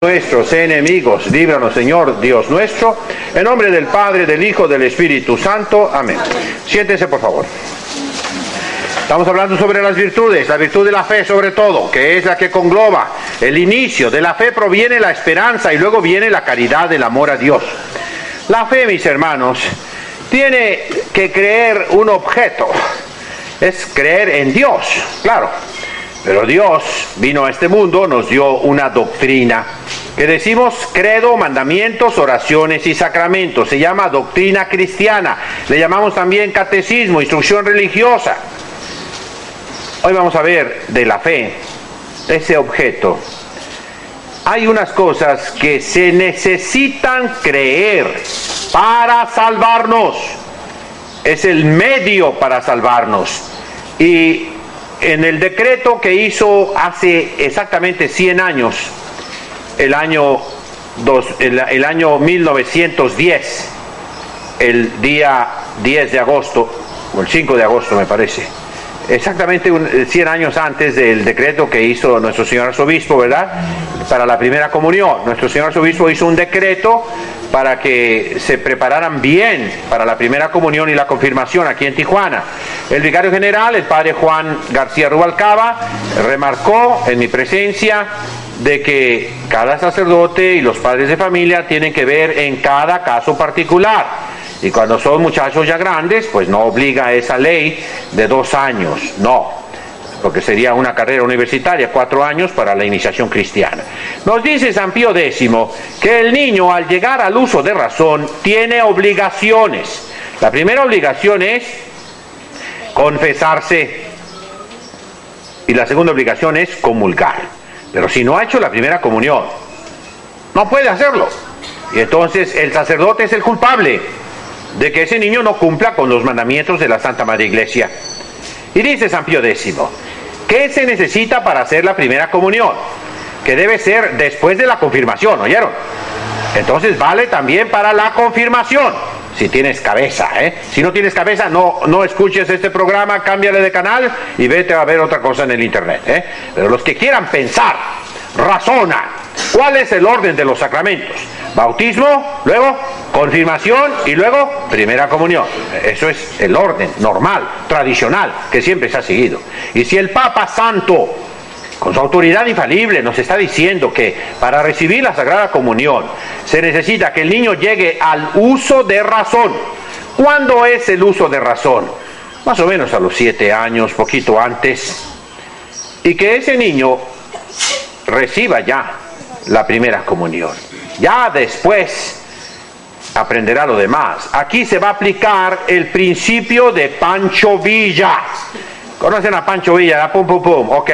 Nuestros enemigos, líbranos, Señor Dios nuestro, en nombre del Padre, del Hijo, del Espíritu Santo. Amén. Siéntese, por favor. Estamos hablando sobre las virtudes, la virtud de la fe sobre todo, que es la que congloba el inicio. De la fe proviene la esperanza y luego viene la caridad, el amor a Dios. La fe, mis hermanos, tiene que creer un objeto, es creer en Dios, claro. Pero Dios vino a este mundo, nos dio una doctrina, que decimos credo, mandamientos, oraciones y sacramentos. Se llama doctrina cristiana, le llamamos también catecismo, instrucción religiosa. Hoy vamos a ver de la fe, ese objeto. Hay unas cosas que se necesitan creer para salvarnos. Es el medio para salvarnos. Y en el decreto que hizo hace exactamente 100 años, el año 1910, el día 10 de agosto, o el 5 de agosto me parece, exactamente 100 años antes del decreto que hizo nuestro señor arzobispo, ¿verdad?, para la primera comunión. Nuestro señor arzobispo hizo un decreto para que se prepararan bien para la primera comunión y la confirmación aquí en Tijuana. El vicario general, el padre Juan García Rubalcaba, remarcó en mi presencia de que cada sacerdote y los padres de familia tienen que ver en cada caso particular. Y cuando son muchachos ya grandes, pues no obliga esa ley de 2 años, no, porque sería una carrera universitaria, 4 años para la iniciación cristiana. Nos dice San Pío X que el niño, al llegar al uso de razón, tiene obligaciones. La primera obligación es confesarse, y la segunda obligación es comulgar. Pero si no ha hecho la primera comunión, no puede hacerlo. Y entonces el sacerdote es el culpable de que ese niño no cumpla con los mandamientos de la Santa Madre Iglesia. Y dice San Pío X, ¿qué se necesita para hacer la primera comunión? Que debe ser después de la confirmación, ¿oyeron? Entonces vale también para la confirmación, si tienes cabeza, Si no tienes cabeza, no escuches este programa, cámbiale de canal y vete a ver otra cosa en el internet, Pero los que quieran pensar, razona, ¿cuál es el orden de los sacramentos? Bautismo, luego confirmación y luego primera comunión. Eso es el orden normal, tradicional, que siempre se ha seguido. Y si el Papa Santo, con su autoridad infalible, nos está diciendo que para recibir la Sagrada Comunión se necesita que el niño llegue al uso de razón. ¿Cuándo es el uso de razón? Más o menos a los 7 años, poquito antes. Y que ese niño reciba ya la primera comunión. Ya después aprenderá lo demás. Aquí se va a aplicar el principio de Pancho Villa. ¿Conocen a Pancho Villa? Pum, pum, pum. Ok.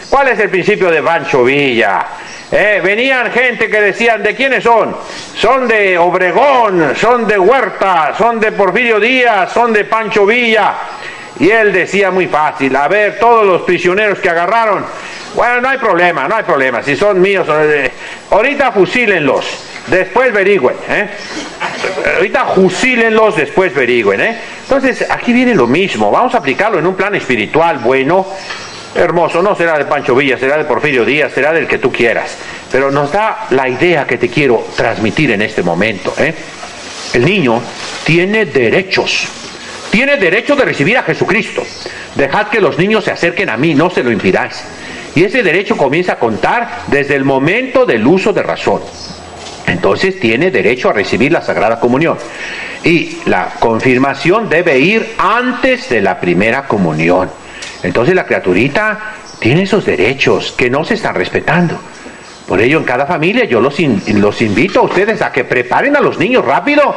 ¿Cuál es el principio de Pancho Villa? Venían gente que decían, ¿de quiénes son? Son de Obregón, son de Huerta, son de Porfirio Díaz, son de Pancho Villa. Y él decía muy fácil, a ver, todos los prisioneros que agarraron, bueno, no hay problema, si son míos, ahorita fusílenlos, después averigüen, ahorita fusílenlos, después averigüen, Entonces, aquí viene lo mismo, vamos a aplicarlo en un plan espiritual bueno, hermoso, no será de Pancho Villa, será de Porfirio Díaz, será del que tú quieras, pero nos da la idea que te quiero transmitir en este momento, El niño tiene derechos. Tiene derecho de recibir a Jesucristo. Dejad que los niños se acerquen a mí, no se lo impidáis. Y ese derecho comienza a contar desde el momento del uso de razón. Entonces tiene derecho a recibir la Sagrada Comunión. Y la confirmación debe ir antes de la primera comunión. Entonces la criaturita tiene esos derechos que no se están respetando. Por ello, en cada familia yo los invito a ustedes a que preparen a los niños rápido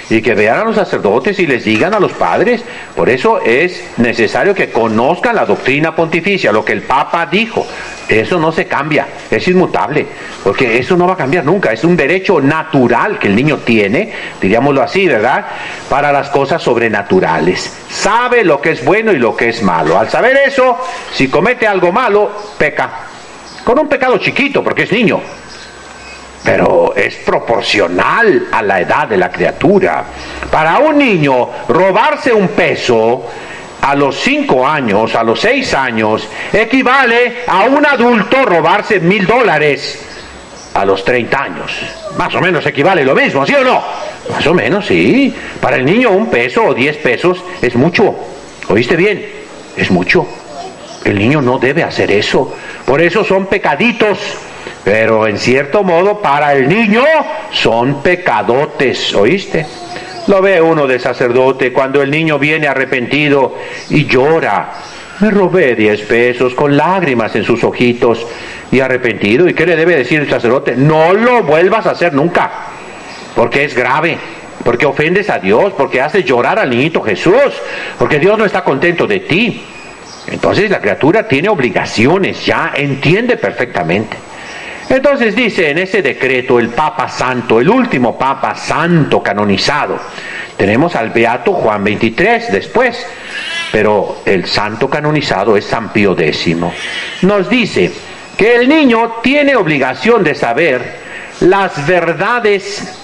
y que vean a los sacerdotes y les digan a los padres. Por eso es necesario que conozcan la doctrina pontificia, lo que el Papa dijo. Eso no se cambia, es inmutable, porque eso no va a cambiar nunca. Es un derecho natural que el niño tiene, diríamoslo así, ¿verdad?, para las cosas sobrenaturales. Sabe lo que es bueno y lo que es malo. Al saber eso, si comete algo malo, peca. Con un pecado chiquito, porque es niño, pero es proporcional a la edad de la criatura. Para un niño, robarse un peso a los 5 años, a los 6 años, equivale a un adulto robarse $1,000. a los 30 años. Más o menos equivale lo mismo, ¿sí o no? Más o menos, sí. Para el niño 1 peso o 10 pesos es mucho. ¿Oíste bien? Es mucho. El niño no debe hacer eso. Por eso son pecaditos. Pero en cierto modo para el niño son pecadotes. ¿Oíste? Lo ve uno de sacerdote cuando el niño viene arrepentido y llora. Me robé 10 pesos con lágrimas en sus ojitos y arrepentido. ¿Y qué le debe decir el sacerdote? No lo vuelvas a hacer nunca, porque es grave, porque ofendes a Dios, porque haces llorar al niñito Jesús, porque Dios no está contento de ti. Entonces la criatura tiene obligaciones, ya entiende perfectamente. Entonces dice en ese decreto el Papa Santo, el último Papa Santo canonizado. Tenemos al Beato Juan XXIII después, pero el santo canonizado es San Pío X. Nos dice que el niño tiene obligación de saber las verdades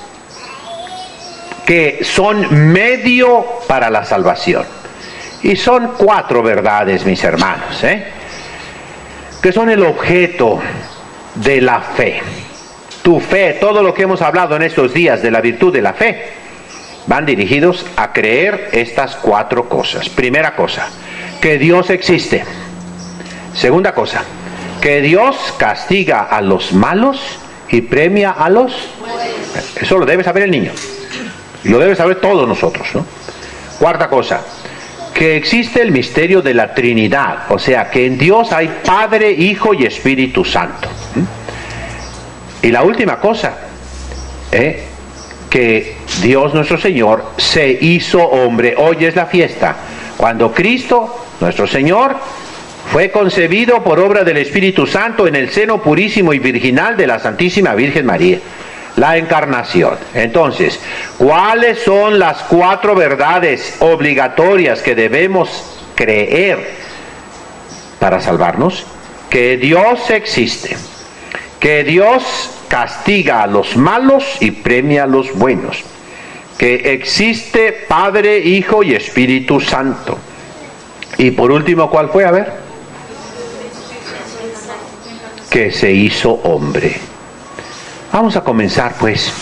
que son medio para la salvación. Y son 4 verdades, mis hermanos, que son el objeto de la fe. Tu fe, todo lo que hemos hablado en estos días de la virtud de la fe, van dirigidos a creer estas 4 cosas. Primera cosa, que Dios existe. Segunda cosa, que Dios castiga a los malos y premia a los buenos. Eso lo debe saber el niño. Y lo debe saber todos nosotros, ¿no? Cuarta cosa, que existe el misterio de la Trinidad. O sea, que en Dios hay Padre, Hijo y Espíritu Santo. Y la última cosa, que Dios nuestro Señor se hizo hombre. Hoy es la fiesta, cuando Cristo, nuestro Señor, fue concebido por obra del Espíritu Santo en el seno purísimo y virginal de la Santísima Virgen María. La encarnación. Entonces, ¿cuáles son las 4 verdades obligatorias que debemos creer para salvarnos? Que Dios existe, que Dios castiga a los malos y premia a los buenos, que existe Padre, Hijo y Espíritu Santo. Y por último, ¿cuál fue? A ver. Que se hizo hombre. Vamos a comenzar pues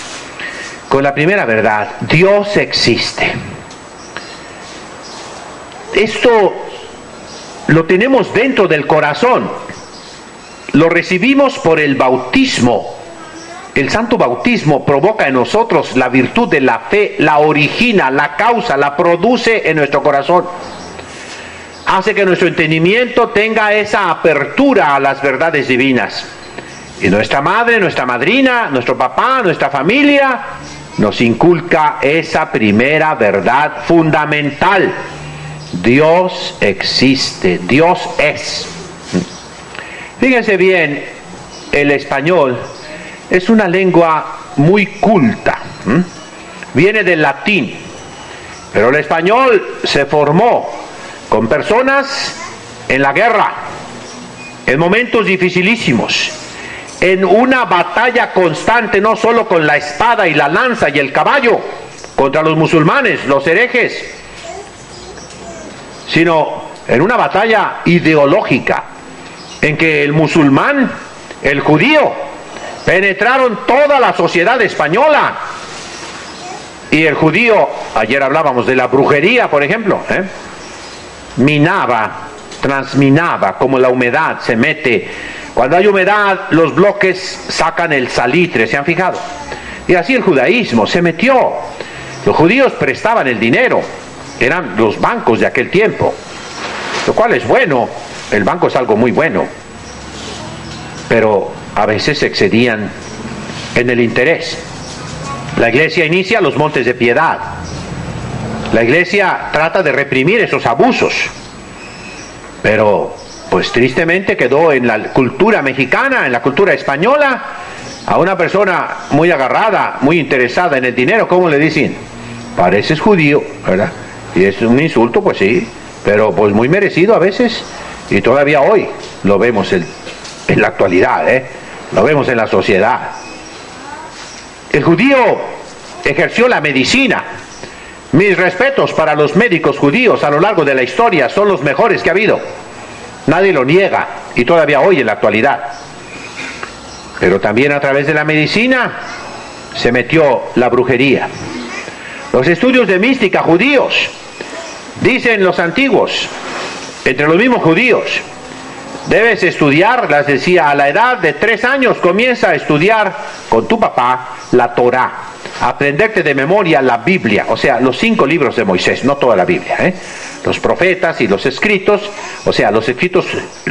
con la primera verdad. Dios existe. Esto lo tenemos dentro del corazón. Lo recibimos por el bautismo. El santo bautismo provoca en nosotros la virtud de la fe, la origina, la causa, la produce en nuestro corazón. Hace que nuestro entendimiento tenga esa apertura a las verdades divinas. Y nuestra madre, nuestra madrina, nuestro papá, nuestra familia, nos inculca esa primera verdad fundamental. Dios existe, Dios es. Fíjense bien, el español es una lengua muy culta. Viene del latín, pero el español se formó con personas en la guerra, en momentos dificilísimos, en una batalla constante, no solo con la espada y la lanza y el caballo contra los musulmanes, los herejes, sino en una batalla ideológica en que el musulmán, el judío, penetraron toda la sociedad española. Y el judío, ayer hablábamos de la brujería, por ejemplo, minaba, transminaba, como la humedad se mete. Cuando hay humedad, los bloques sacan el salitre, ¿se han fijado? Y así el judaísmo se metió. Los judíos prestaban el dinero, eran los bancos de aquel tiempo, lo cual es bueno. El banco es algo muy bueno, pero a veces se excedían en el interés. La iglesia inicia los montes de piedad. La iglesia trata de reprimir esos abusos, pero pues tristemente quedó en la cultura mexicana, en la cultura española, a una persona muy agarrada, muy interesada en el dinero. ¿Cómo le dicen? Pareces judío, ¿verdad? Y es un insulto, pues sí, pero pues muy merecido a veces, y todavía hoy lo vemos en la actualidad, lo vemos en la sociedad. El judío ejerció la medicina. Mis respetos para los médicos judíos a lo largo de la historia, son los mejores que ha habido. Nadie lo niega, y todavía hoy en la actualidad. Pero también a través de la medicina se metió la brujería. Los estudios de mística judíos, dicen los antiguos, entre los mismos judíos, debes estudiar, les decía, a la edad de 3 años comienza a estudiar con tu papá la Torá, aprenderte de memoria la Biblia, o sea, los 5 libros de Moisés, no toda la Biblia, los profetas y los escritos, o sea, los escritos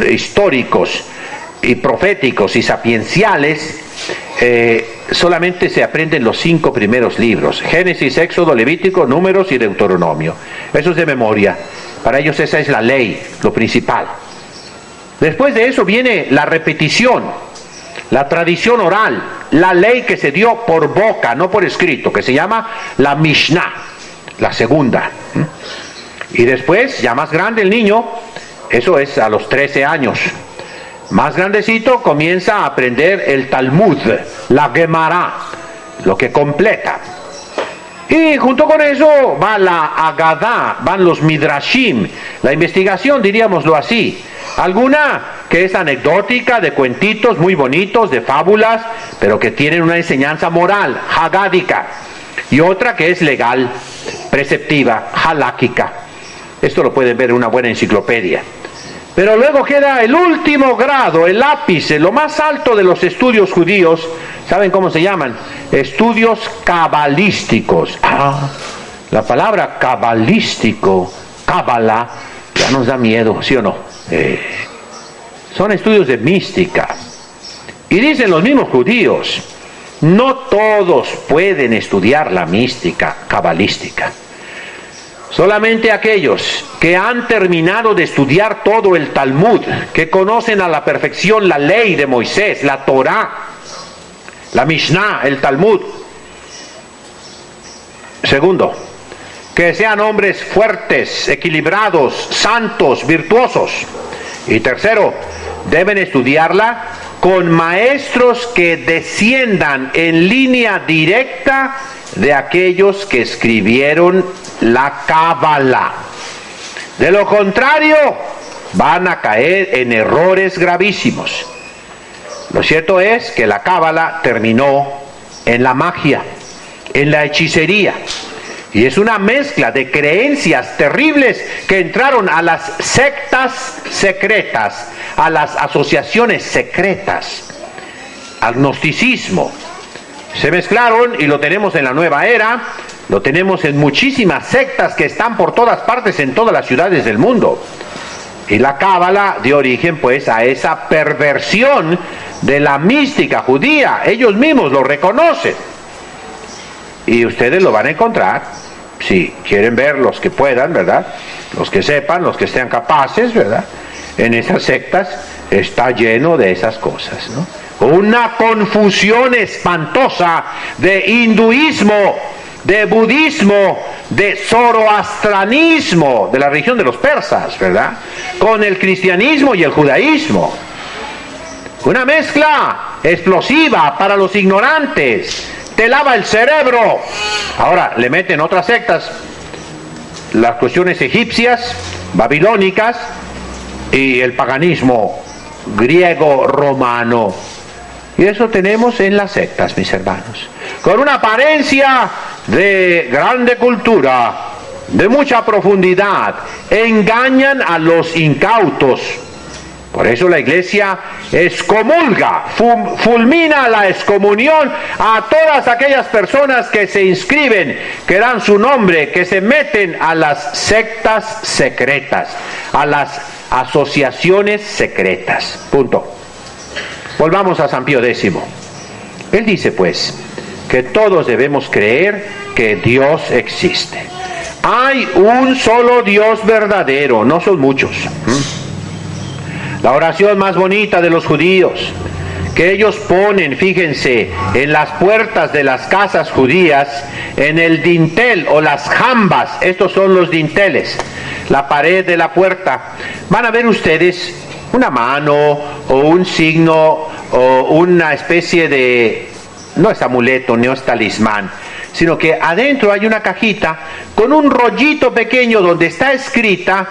históricos y proféticos y sapienciales, solamente se aprenden los 5 primeros libros: Génesis, Éxodo, Levítico, Números y Deuteronomio. Eso es de memoria. Para ellos esa es la ley, lo principal. Después de eso viene la repetición, la tradición oral, la ley que se dio por boca, no por escrito, que se llama la Mishnah, la segunda. Y después, ya más grande el niño, eso es a los 13 años, más grandecito, comienza a aprender el Talmud, la Gemara, lo que completa. Y junto con eso va la Agadá, van los Midrashim, la investigación, diríamoslo así. Alguna que es anecdótica, de cuentitos muy bonitos, de fábulas, pero que tienen una enseñanza moral, hagádica. Y otra que es legal, preceptiva, haláquica. Esto lo pueden ver en una buena enciclopedia. Pero luego queda el último grado, el ápice, lo más alto de los estudios judíos. ¿Saben cómo se llaman? Estudios cabalísticos. La palabra cabalístico, cábala, ya nos da miedo, ¿sí o no? Son estudios de mística. Y dicen los mismos judíos, no todos pueden estudiar la mística cabalística. Solamente aquellos que han terminado de estudiar todo el Talmud, que conocen a la perfección la ley de Moisés, la Torá, la Mishnah, el Talmud. Segundo, que sean hombres fuertes, equilibrados, santos, virtuosos. Y tercero, deben estudiarla con maestros que desciendan en línea directa de aquellos que escribieron la Cábala. De lo contrario, van a caer en errores gravísimos. Lo cierto es que la Cábala terminó en la magia, en la hechicería. Y es una mezcla de creencias terribles que entraron a las sectas secretas, a las asociaciones secretas, al gnosticismo. Se mezclaron y lo tenemos en la nueva era, lo tenemos en muchísimas sectas que están por todas partes, en todas las ciudades del mundo. Y la Cábala dio origen pues a esa perversión de la mística judía. Ellos mismos lo reconocen. Y ustedes lo van a encontrar, si quieren ver, los que puedan, ¿verdad? Los que sepan, los que sean capaces, ¿verdad? En esas sectas está lleno de esas cosas, ¿no? Una confusión espantosa de hinduismo, de budismo, de zoroastranismo, de la religión de los persas, ¿verdad? Con el cristianismo y el judaísmo. Una mezcla explosiva para los ignorantes. Te lava el cerebro. Ahora le meten otras sectas, las cuestiones egipcias, babilónicas y el paganismo griego romano. Y eso tenemos en las sectas, mis hermanos, con una apariencia de grande cultura, de mucha profundidad. Engañan a los incautos. Por eso la iglesia excomulga, fulmina la excomunión a todas aquellas personas que se inscriben, que dan su nombre, que se meten a las sectas secretas, a las asociaciones secretas. Punto. Volvamos a San Pío X. Él dice pues que todos debemos creer que Dios existe. Hay un solo Dios verdadero, no son muchos. La oración más bonita de los judíos, que ellos ponen, fíjense, en las puertas de las casas judías, en el dintel o las jambas, estos son los dinteles, la pared de la puerta. Van a ver ustedes una mano o un signo o una especie de, no es amuleto, no es talismán, sino que adentro hay una cajita con un rollito pequeño donde está escrita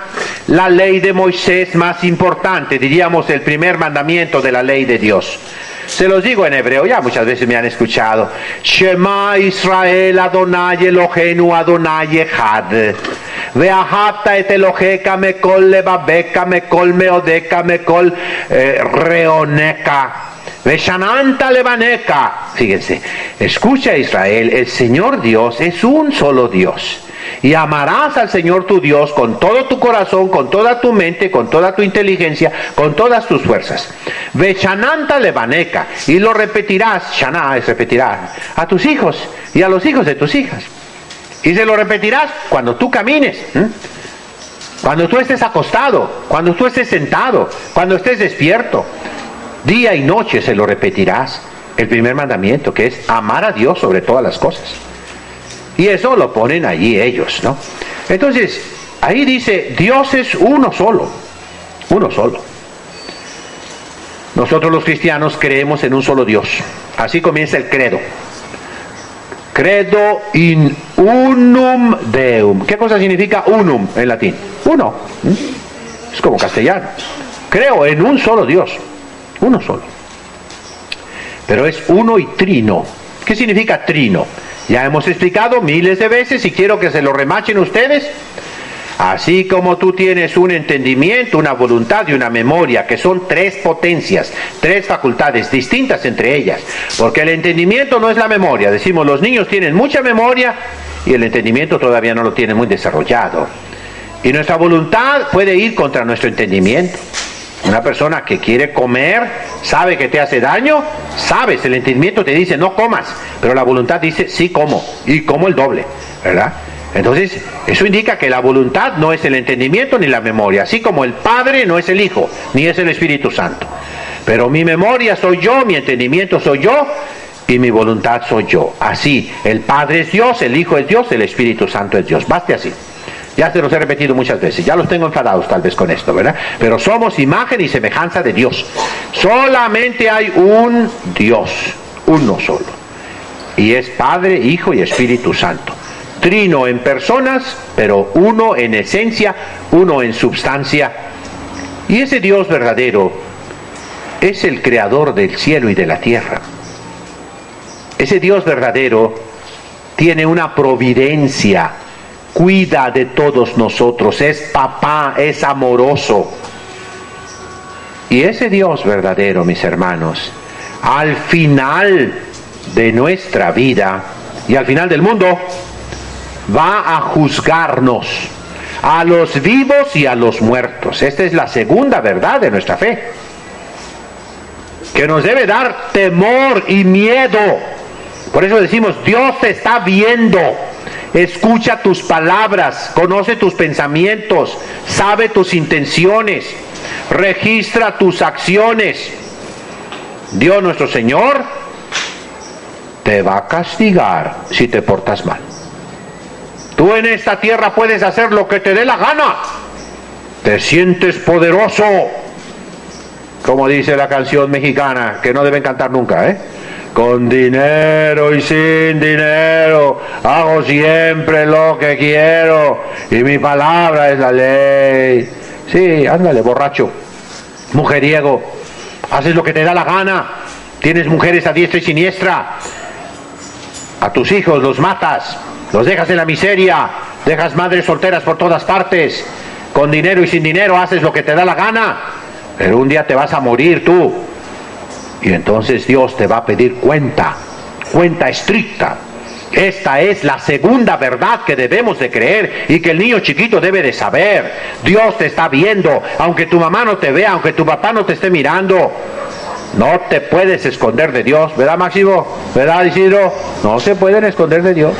la ley de Moisés más importante, diríamos el primer mandamiento de la ley de Dios. Se los digo en hebreo, ya muchas veces me han escuchado. Shema Israel Adonai Eloheinu Adonai Echad. Ve'ahavta et Elohecha mekol levabecha mekol meodecha mekol reoneca. Ve'shananta levaneca. Fíjense, escucha Israel, el Señor Dios es un solo Dios. Y amarás al Señor tu Dios con todo tu corazón, con toda tu mente, con toda tu inteligencia, con todas tus fuerzas. Vechananta levaneca, y lo repetirás, Shana es repetirá, a tus hijos y a los hijos de tus hijas. Y se lo repetirás cuando tú camines, cuando tú estés acostado, cuando tú estés sentado, cuando estés despierto. Día y noche se lo repetirás. El primer mandamiento, que es amar a Dios sobre todas las cosas. Y eso lo ponen allí ellos, ¿no? Entonces, ahí dice, Dios es uno solo. Uno solo. Nosotros los cristianos creemos en un solo Dios. Así comienza el credo. Credo in unum Deum. ¿Qué cosa significa unum en latín? Uno. Es como castellano. Creo en un solo Dios. Uno solo. Pero es uno y trino. ¿Qué significa trino? Ya hemos explicado miles de veces y quiero que se lo remachen ustedes. Así como tú tienes un entendimiento, una voluntad y una memoria, que son tres potencias, tres facultades distintas entre ellas. Porque el entendimiento no es la memoria. Decimos, los niños tienen mucha memoria y el entendimiento todavía no lo tienen muy desarrollado. Y nuestra voluntad puede ir contra nuestro entendimiento. Una persona que quiere comer, sabe que te hace daño, sabes, el entendimiento te dice no comas, pero la voluntad dice sí como, y como el doble, ¿verdad? Entonces, eso indica que la voluntad no es el entendimiento ni la memoria, así como el Padre no es el Hijo, ni es el Espíritu Santo. Pero mi memoria soy yo, mi entendimiento soy yo, y mi voluntad soy yo. Así, el Padre es Dios, el Hijo es Dios, el Espíritu Santo es Dios. Baste así. Ya se los he repetido muchas veces, ya los tengo enfadados tal vez con esto, ¿verdad? Pero somos imagen y semejanza de Dios. Solamente hay un Dios, uno solo. Y es Padre, Hijo y Espíritu Santo. Trino en personas, pero uno en esencia, uno en substancia. Y ese Dios verdadero es el creador del cielo y de la tierra. Ese Dios verdadero tiene una providencia, cuida de todos nosotros, es papá, es amoroso. Y ese Dios verdadero, mis hermanos, al final de nuestra vida y al final del mundo, va a juzgarnos, a los vivos y a los muertos. Esta es la segunda verdad de nuestra fe, que nos debe dar temor y miedo. Por eso decimos, Dios te está viendo. Escucha tus palabras, conoce tus pensamientos, sabe tus intenciones, registra tus acciones. Dios nuestro Señor te va a castigar si te portas mal. Tú en esta tierra puedes hacer lo que te dé la gana. Te sientes poderoso, como dice la canción mexicana, que no deben cantar nunca, Con dinero y sin dinero, hago siempre lo que quiero, y mi palabra es la ley. Sí, ándale, borracho, mujeriego, haces lo que te da la gana, tienes mujeres a diestra y siniestra, a tus hijos los matas, los dejas en la miseria, dejas madres solteras por todas partes, con dinero y sin dinero haces lo que te da la gana, pero un día te vas a morir tú. Y entonces Dios te va a pedir cuenta estricta. Esta es la segunda verdad que debemos de creer y que el niño chiquito debe de saber. Dios te está viendo, aunque tu mamá no te vea, aunque tu papá no te esté mirando. No te puedes esconder de Dios, ¿verdad, Máximo? ¿Verdad, Isidro? No se pueden esconder de Dios,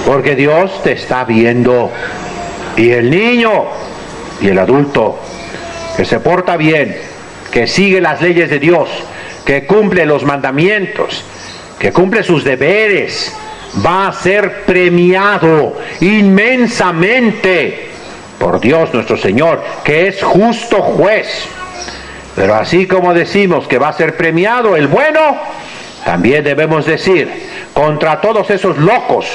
porque Dios te está viendo. Y el niño y el adulto que se porta bien, que sigue las leyes de Dios, que cumple los mandamientos, que cumple sus deberes, va a ser premiado inmensamente por Dios nuestro Señor, que es justo juez. Pero así como decimos que va a ser premiado el bueno, también debemos decir contra todos esos locos,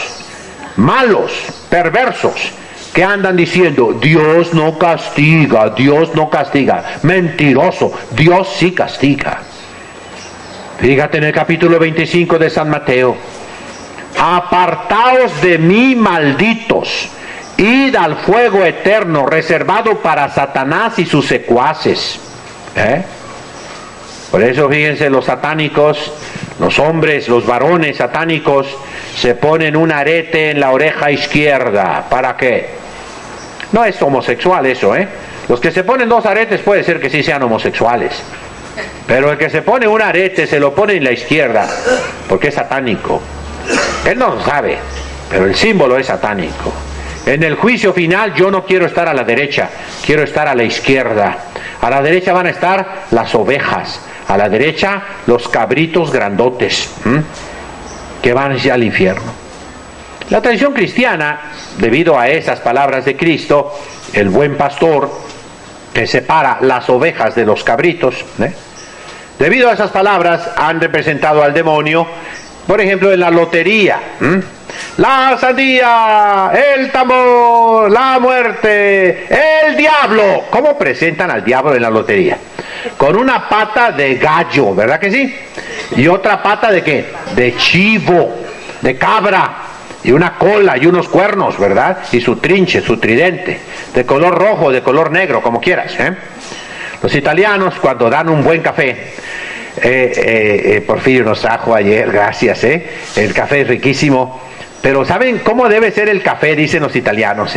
malos, perversos, que andan diciendo, Dios no castiga, Dios no castiga. Mentiroso, Dios sí castiga. Fíjate en el capítulo 25 de San Mateo. Apartaos de mí, malditos, id al fuego eterno reservado para Satanás y sus secuaces. Por eso fíjense, los satánicos, los hombres, los varones satánicos, se ponen un arete en la oreja izquierda. ¿Para qué? No es homosexual eso, Los que se ponen 2 aretes puede ser que sí sean homosexuales. Pero el que se pone un arete se lo pone en la izquierda, porque es satánico. Él no lo sabe, pero el símbolo es satánico. En el juicio final yo no quiero estar a la derecha, quiero estar a la izquierda. A la derecha van a estar las ovejas, a la derecha los cabritos grandotes, que van hacia el infierno. La tradición cristiana, debido a esas palabras de Cristo, el buen pastor que separa las ovejas de los cabritos, debido a esas palabras han representado al demonio, por ejemplo en la lotería, la sandía, el tambor, la muerte, el diablo. ¿Cómo presentan al diablo en la lotería? Con una pata de gallo, ¿verdad que sí? Y otra pata de ¿qué? De chivo, de cabra, y una cola y unos cuernos, ¿verdad? Y su trinche, su tridente, de color rojo, de color negro, como quieras, Los italianos, cuando dan un buen café, Porfirio nos trajo ayer, gracias, el café es riquísimo, pero ¿saben cómo debe ser el café? Dicen los italianos,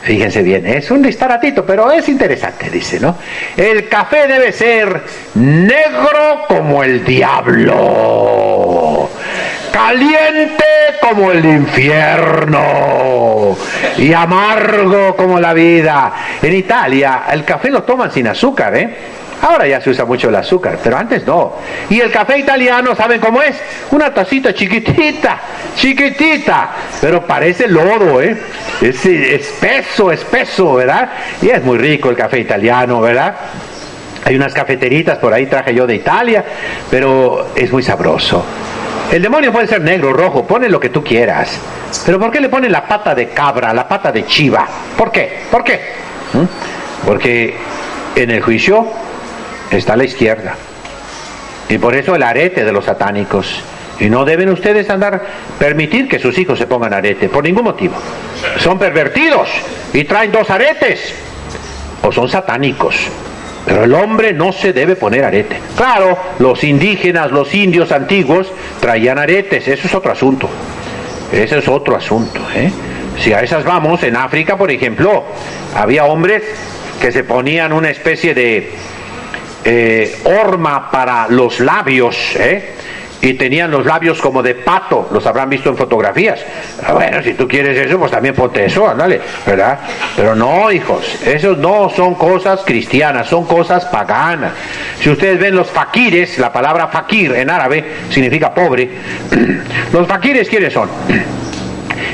Fíjense bien, es un disparatito, pero es interesante, dice, ¿no? El café debe ser negro como el diablo, caliente como el infierno y amargo como la vida. En Italia el café lo toman sin azúcar, Ahora ya se usa mucho el azúcar, pero antes no. Y el café italiano, ¿saben cómo es? Una tacita chiquitita, pero parece lodo, Es espeso, ¿verdad? Y es muy rico el café italiano, ¿verdad? Hay unas cafeteritas por ahí, traje yo de Italia, pero es muy sabroso. El demonio puede ser negro, rojo, pone lo que tú quieras. Pero ¿por qué le ponen la pata de cabra, la pata de chiva? ¿Por qué? Porque en el juicio está a la izquierda. Y por eso el arete de los satánicos. Y no deben ustedes permitir que sus hijos se pongan arete, por ningún motivo. Son pervertidos y traen 2 aretes. O son satánicos. Pero el hombre no se debe poner arete. Claro, los indígenas, los indios antiguos traían aretes, eso es otro asunto. Si a esas vamos, en África, por ejemplo, había hombres que se ponían una especie de horma para los labios, y tenían los labios como de pato, los habrán visto en fotografías. Bueno, si tú quieres eso, pues también ponte eso, ándale, ¿verdad? Pero no, hijos, esos no son cosas cristianas, son cosas paganas. Si ustedes ven los faquires, la palabra faquir en árabe significa pobre. Los faquires, ¿quiénes son?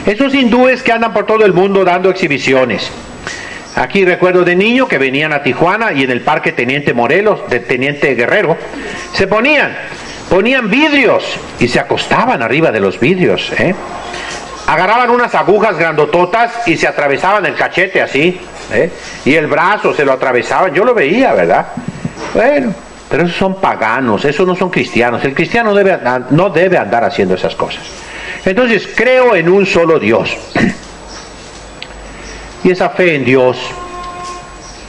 Esos hindúes que andan por todo el mundo dando exhibiciones. Aquí recuerdo de niño que venían a Tijuana y en el Parque Teniente Morelos, de Teniente Guerrero, se ponían vidrios y se acostaban arriba de los vidrios, agarraban unas agujas grandototas y se atravesaban el cachete así, y el brazo se lo atravesaban. Yo lo veía, ¿verdad? Bueno, pero esos son paganos, esos no son cristianos. El cristiano no debe andar haciendo esas cosas. Entonces creo en un solo Dios. Y esa fe en Dios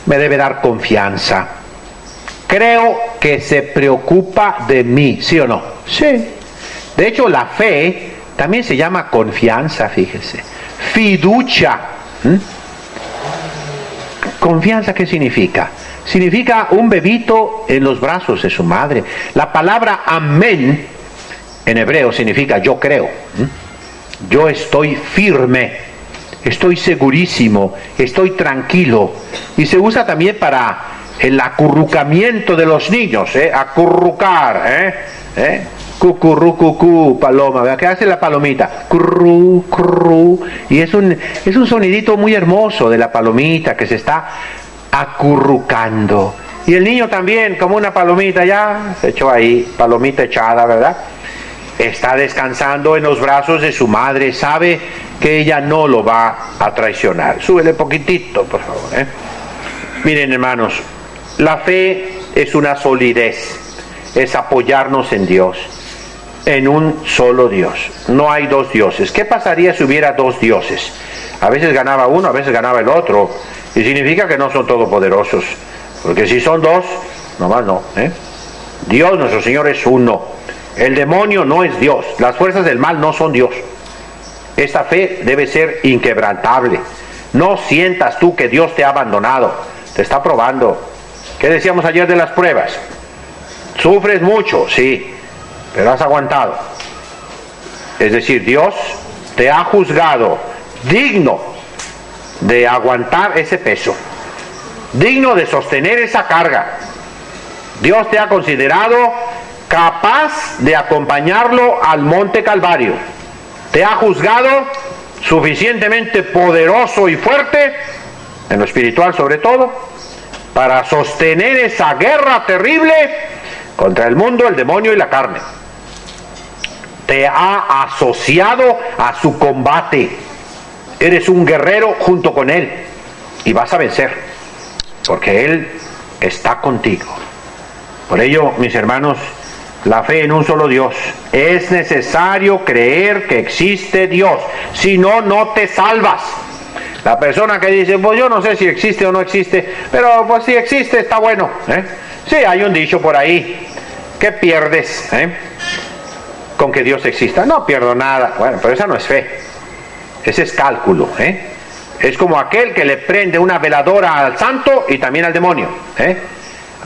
me debe dar confianza. Creo que se preocupa de mí, ¿sí o no? Sí. De hecho, la fe también se llama confianza, fíjese. Fiducia. ¿Confianza qué significa? Significa un bebito en los brazos de su madre. La palabra amén en hebreo significa yo creo. Yo estoy firme. Estoy segurísimo, estoy tranquilo. Y se usa también para el acurrucamiento de los niños, acurrucar, cucurru, paloma, ¿verdad? ¿Qué hace la palomita? Curru, curru. Y es un sonidito muy hermoso de la palomita que se está acurrucando. Y el niño también, como una palomita, ya se echó ahí, palomita echada, ¿verdad? Está descansando en los brazos de su madre, sabe que ella no lo va a traicionar. Súbele poquitito, por favor. Miren, hermanos, la fe es una solidez, es apoyarnos en Dios, en un solo Dios. No hay dos dioses. ¿Qué pasaría si hubiera dos dioses? A veces ganaba uno, a veces ganaba el otro, y significa que no son todopoderosos, porque si son dos, nomás no, Dios nuestro Señor es uno. El demonio no es Dios, las fuerzas del mal no son Dios. Esta fe debe ser inquebrantable. No sientas tú que Dios te ha abandonado, te está probando. ¿Qué decíamos ayer de las pruebas? Sufres mucho, sí, pero has aguantado. Es decir, Dios te ha juzgado digno de aguantar ese peso, digno de sostener esa carga. Dios te ha considerado capaz de acompañarlo al monte Calvario. Te ha juzgado suficientemente poderoso y fuerte, en lo espiritual sobre todo, para sostener esa guerra terrible contra el mundo, el demonio y la carne. Te ha asociado a su combate. Eres un guerrero junto con Él y vas a vencer, porque Él está contigo. Por ello, mis hermanos, la fe en un solo Dios. Es necesario creer que existe Dios, si no, no te salvas. La persona que dice, pues yo no sé si existe o no existe, pero pues si existe está bueno. Sí, hay un dicho por ahí, ¿qué pierdes con que Dios exista? No pierdo nada. Bueno, pero esa no es fe, ese es cálculo. Es como aquel que le prende una veladora al santo y también al demonio.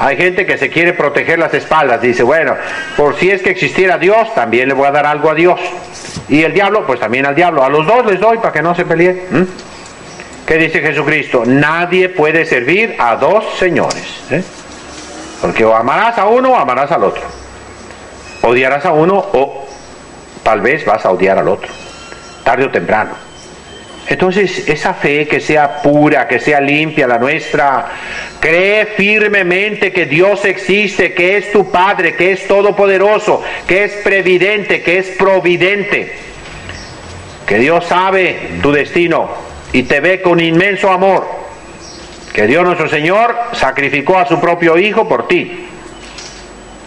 Hay gente que se quiere proteger las espaldas, dice, bueno, por si es que existiera Dios, también le voy a dar algo a Dios. Y el diablo, pues también al diablo. A los dos les doy para que no se peleen. ¿Qué dice Jesucristo? Nadie puede servir a dos señores. Porque o amarás a uno o amarás al otro. Odiarás a uno o tal vez vas a odiar al otro, tarde o temprano. Entonces, esa fe que sea pura, que sea limpia la nuestra, cree firmemente que Dios existe, que es tu Padre, que es todopoderoso, que es previdente, que es providente, que Dios sabe tu destino y te ve con inmenso amor, que Dios nuestro Señor sacrificó a su propio Hijo por ti,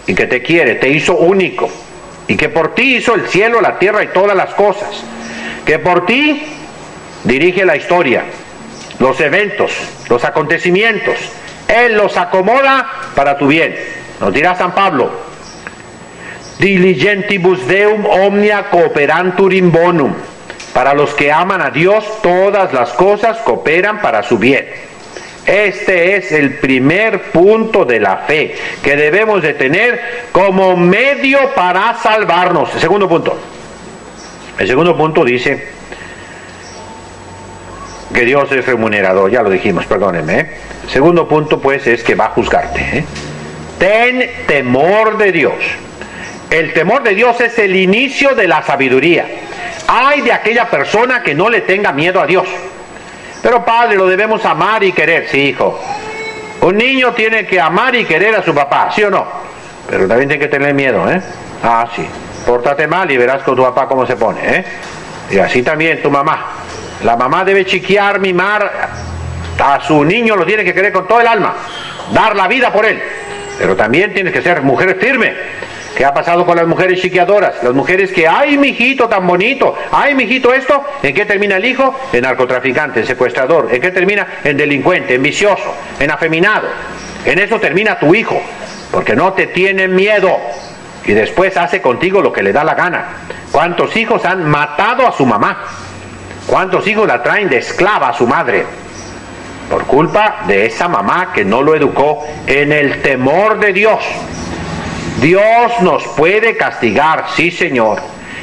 y que te quiere, te hizo único, y que por ti hizo el cielo, la tierra y todas las cosas, que por ti dirige la historia, los eventos, los acontecimientos. Él los acomoda para tu bien. Nos dirá San Pablo, diligentibus Deum omnia cooperantur in bonum. Para los que aman a Dios, todas las cosas cooperan para su bien. Este es el primer punto de la fe que debemos de tener como medio para salvarnos. El segundo punto. El segundo punto dice que Dios es remunerador, ya lo dijimos, perdónenme. El segundo punto pues es que va a juzgarte. Ten temor de Dios. El temor de Dios es el inicio de la sabiduría. Ay de aquella persona que no le tenga miedo a Dios. Pero padre, lo debemos amar y querer. Sí, hijo. Un niño tiene que amar y querer a su papá, ¿sí o no? Pero también tiene que tener miedo, Ah, sí. Pórtate mal y verás con tu papá cómo se pone, Y así también tu mamá. La mamá debe chiquear, mimar a su niño, lo tiene que querer con todo el alma, dar la vida por él. Pero también tienes que ser mujer firme. ¿Qué ha pasado con las mujeres chiqueadoras? Las mujeres que, ay, mijito tan bonito, ay, mijito esto. ¿En qué termina el hijo? En narcotraficante, en secuestrador. ¿En qué termina? En delincuente, en vicioso, en afeminado. En eso termina tu hijo, porque no te tiene miedo. Y después hace contigo lo que le da la gana. ¿Cuántos hijos han matado a su mamá? ¿Cuántos hijos la traen de esclava a su madre? Por culpa de esa mamá que no lo educó en el temor de Dios. Dios nos puede castigar, sí, Señor.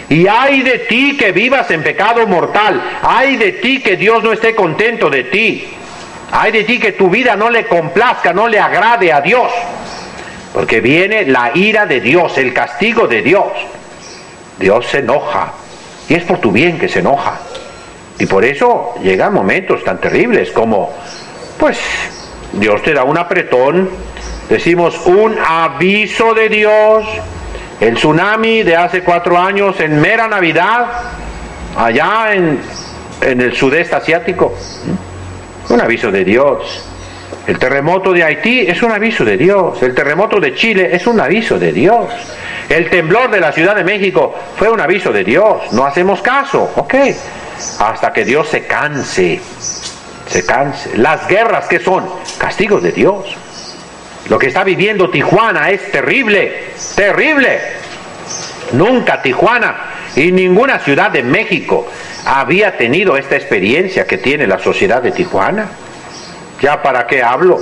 Y ay de ti que vivas en pecado mortal. Ay de ti que Dios no esté contento de ti. Ay de ti que tu vida no le complazca, no le agrade a Dios. Porque viene la ira de Dios, el castigo de Dios. Dios se enoja. Y es por tu bien que se enoja. Y por eso llegan momentos tan terribles como, pues, Dios te da un apretón, decimos un aviso de Dios, el tsunami de hace 4 años en mera Navidad, allá en el sudeste asiático, un aviso de Dios. El terremoto de Haití es un aviso de Dios. El terremoto de Chile es un aviso de Dios. El temblor de la Ciudad de México fue un aviso de Dios. No hacemos caso, ok. Hasta que Dios se canse. Se canse. Las guerras, ¿qué son? Castigos de Dios. Lo que está viviendo Tijuana es terrible, terrible. Nunca Tijuana y ninguna ciudad de México había tenido esta experiencia que tiene la sociedad de Tijuana. ¿Ya para qué hablo?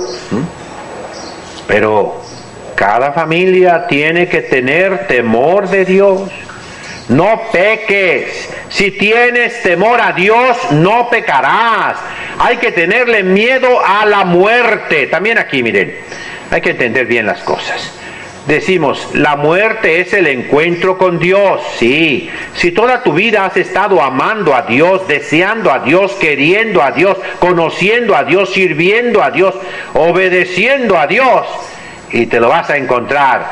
Pero cada familia tiene que tener temor de Dios. No peques. Si tienes temor a Dios, no pecarás. Hay que tenerle miedo a la muerte. También aquí, miren, hay que entender bien las cosas. Decimos, la muerte es el encuentro con Dios, sí. Si toda tu vida has estado amando a Dios, deseando a Dios, queriendo a Dios, conociendo a Dios, sirviendo a Dios, obedeciendo a Dios, y te lo vas a encontrar,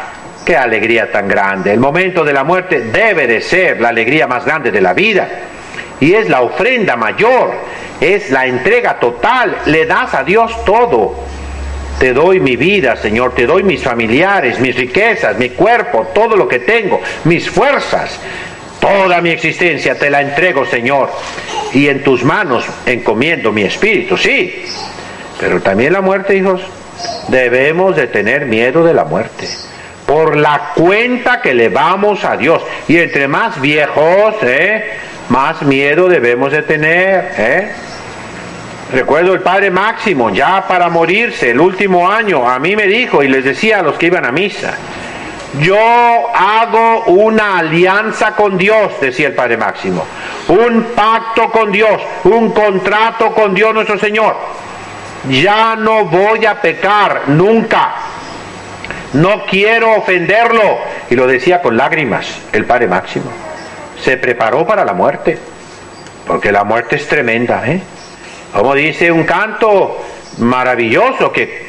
qué alegría tan grande. El momento de la muerte debe de ser la alegría más grande de la vida, y es la ofrenda mayor, es la entrega total, le das a Dios todo. Te doy mi vida, Señor, te doy mis familiares, mis riquezas, mi cuerpo, todo lo que tengo, mis fuerzas, toda mi existencia te la entrego, Señor, y en tus manos encomiendo mi espíritu, sí, pero también la muerte, hijos, debemos de tener miedo de la muerte, por la cuenta que le vamos a Dios, y entre más viejos, más miedo debemos de tener, Recuerdo el padre Máximo, ya para morirse, el último año, a mí me dijo, y les decía a los que iban a misa, yo hago una alianza con Dios, decía el padre Máximo, un pacto con Dios, un contrato con Dios nuestro Señor. Ya no voy a pecar nunca, no quiero ofenderlo. Y lo decía con lágrimas el padre Máximo. Se preparó para la muerte, porque la muerte es tremenda, Como dice un canto maravilloso que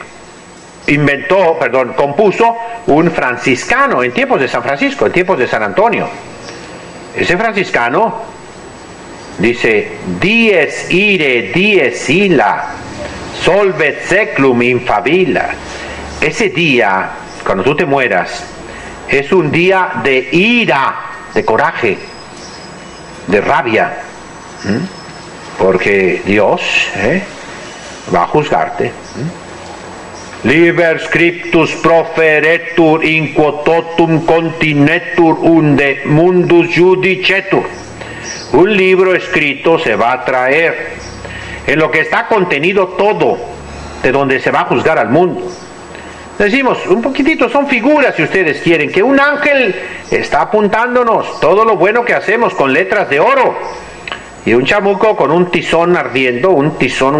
compuso un franciscano en tiempos de San Francisco, en tiempos de San Antonio. Ese franciscano dice, dies ire, dies illa, solvet seclum infabila. Ese día, cuando tú te mueras, es un día de ira, de coraje, de rabia. Porque Dios va a juzgarte. Liber scriptus proferetur in quo totum continetur unde mundus judicetur. Un libro escrito se va a traer, en lo que está contenido todo, de donde se va a juzgar al mundo. Decimos, un poquitito, son figuras si ustedes quieren, que un ángel está apuntándonos todo lo bueno que hacemos con letras de oro. Y un chamuco con un tizón ardiendo, un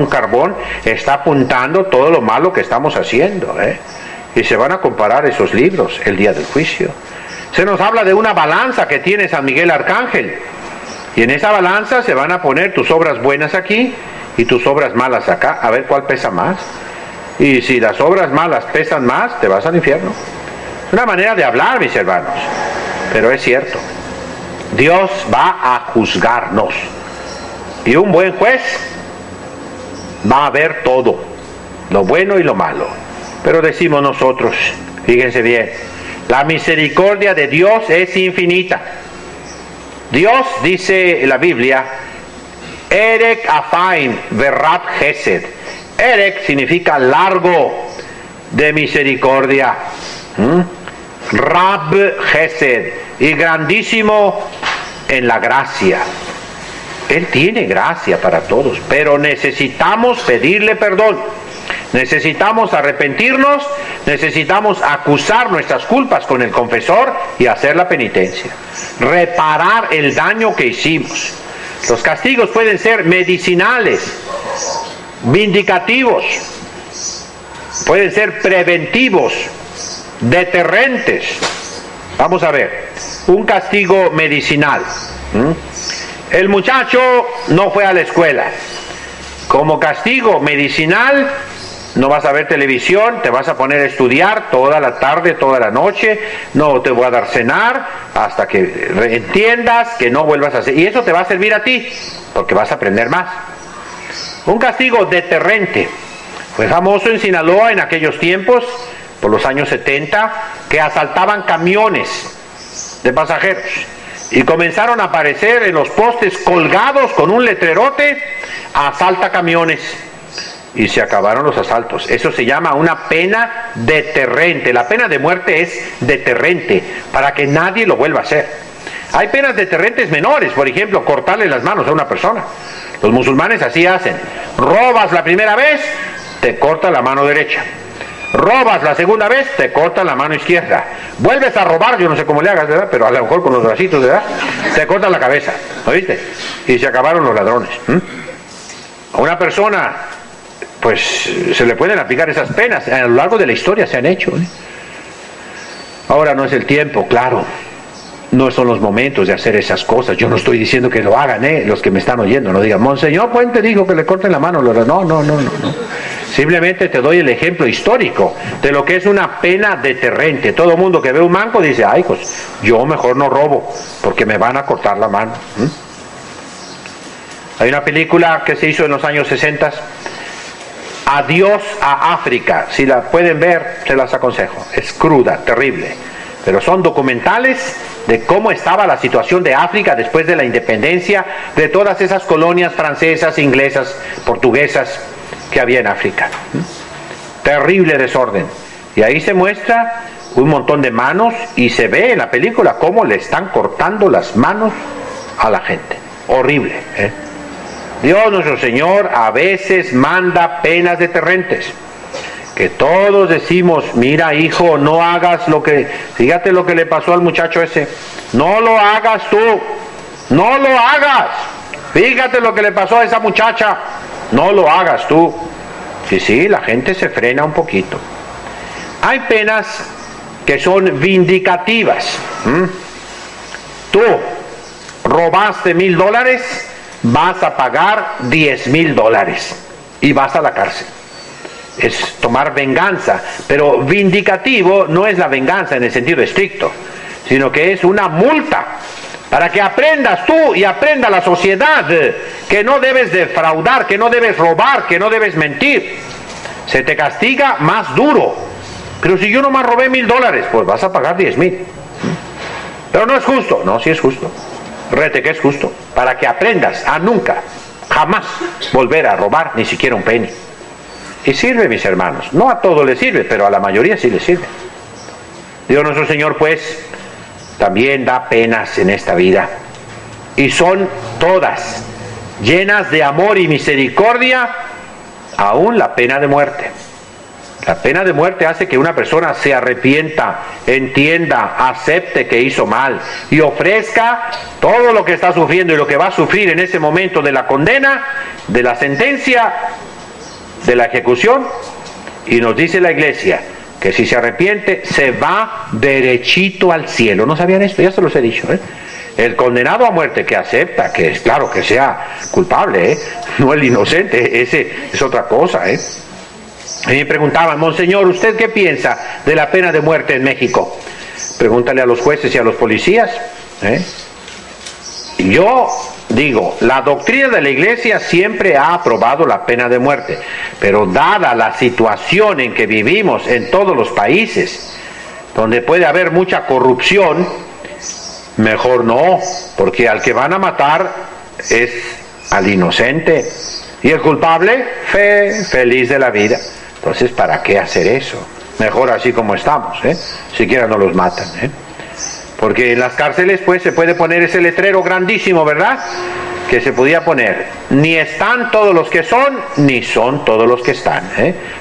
carbón, está apuntando todo lo malo que estamos haciendo. Y se van a comparar esos libros el día del juicio. Se nos habla de una balanza que tiene San Miguel Arcángel. Y en esa balanza se van a poner tus obras buenas aquí y tus obras malas acá, a ver cuál pesa más. Y si las obras malas pesan más, te vas al infierno. Es una manera de hablar, mis hermanos, pero es cierto. Dios va a juzgarnos. Y un buen juez va a ver todo, lo bueno y lo malo. Pero decimos nosotros, fíjense bien, la misericordia de Dios es infinita. Dios, dice la Biblia, Erek Afaim Verrab Gesed. Erek significa largo de misericordia. Rab Gesed, y grandísimo en la gracia. Él tiene gracia para todos, pero necesitamos pedirle perdón, necesitamos arrepentirnos, necesitamos acusar nuestras culpas con el confesor y hacer la penitencia, reparar el daño que hicimos. Los castigos pueden ser medicinales, vindicativos, pueden ser preventivos, deterrentes. Vamos a ver, un castigo medicinal. El muchacho no fue a la escuela. Como castigo medicinal, no vas a ver televisión, te vas a poner a estudiar toda la tarde, toda la noche, no te voy a dar cenar hasta que entiendas que no vuelvas a hacer. Y eso te va a servir a ti, porque vas a aprender más. Un castigo deterrente. Fue famoso en Sinaloa en aquellos tiempos, por los años 70, que asaltaban camiones de pasajeros y comenzaron a aparecer en los postes colgados con un letrerote: asalta camiones, y se acabaron los asaltos. Eso se llama una pena deterrente. La pena de muerte es deterrente para que nadie lo vuelva a hacer. Hay penas deterrentes menores, por ejemplo, cortarle las manos a una persona. Los musulmanes así hacen: robas la primera vez, te corta la mano derecha. Robas la segunda vez, te corta la mano izquierda. Vuelves a robar, yo no sé cómo le hagas, ¿verdad? Pero a lo mejor con los bracitos, ¿verdad? Te cortan la cabeza, ¿oíste? Y se acabaron los ladrones. A una persona, pues, se le pueden aplicar esas penas. A lo largo de la historia se han hecho, ¿eh? Ahora no es el tiempo, claro. No son los momentos de hacer esas cosas. Yo no estoy diciendo que lo hagan, los que me están oyendo. No digan: Monseñor Puente dijo que le corten la mano. No. Simplemente te doy el ejemplo histórico de lo que es una pena deterrente. Todo mundo que ve un manco dice: ay, pues yo mejor no robo porque me van a cortar la mano. Hay una película que se hizo en los años 60, Adiós a África. Si la pueden ver, se las aconsejo. Es cruda, terrible, pero son documentales de cómo estaba la situación de África después de la independencia de todas esas colonias francesas, inglesas, portuguesas que había en África. Terrible desorden. Y ahí se muestra un montón de manos y se ve en la película cómo le están cortando las manos a la gente. Horrible, ¿eh? Dios nuestro Señor a veces manda penas deterrentes, que todos decimos: mira, hijo, no hagas lo que... Fíjate lo que le pasó al muchacho ese. No lo hagas tú. No lo hagas. Fíjate lo que le pasó a esa muchacha. No lo hagas tú. Sí, la gente se frena un poquito. Hay penas que son vindicativas. Tú robaste $1,000, vas a pagar $10,000 y vas a la cárcel. Es tomar venganza, pero vindicativo no es la venganza en el sentido estricto, sino que es una multa para que aprendas tú y aprenda la sociedad que no debes defraudar, que no debes robar, que no debes mentir. Se te castiga más duro. Pero si yo nomás robé $1,000, pues vas a pagar 10,000. Pero no es justo. No, sí es justo. Rete que es justo, para que aprendas a nunca, jamás volver a robar ni siquiera un penny. Y sirve, mis hermanos. No a todo le sirve, pero a la mayoría sí le sirve. Dios nuestro Señor, pues, también da penas en esta vida. Y son todas llenas de amor y misericordia, aún la pena de muerte. La pena de muerte hace que una persona se arrepienta, entienda, acepte que hizo mal y ofrezca todo lo que está sufriendo y lo que va a sufrir en ese momento de la condena, de la sentencia, de la ejecución. Y nos dice la Iglesia que si se arrepiente se va derechito al cielo. ¿No sabían esto? Ya se los he dicho, ¿eh? El condenado a muerte que acepta, que es claro que sea culpable, no el inocente, ese es otra cosa, ¿eh? A mí me preguntaban: Monseñor, ¿usted qué piensa de la pena de muerte en México? Pregúntale a los jueces y a los policías, ¿eh? Yo digo, la doctrina de la Iglesia siempre ha aprobado la pena de muerte, pero dada la situación en que vivimos en todos los países, donde puede haber mucha corrupción, mejor no, porque al que van a matar es al inocente, y el culpable, feliz de la vida. Entonces, ¿para qué hacer eso? Mejor así como estamos, siquiera no los matan, porque en las cárceles pues se puede poner ese letrero grandísimo, ¿verdad?, que se podía poner: ni están todos los que son, ni son todos los que están,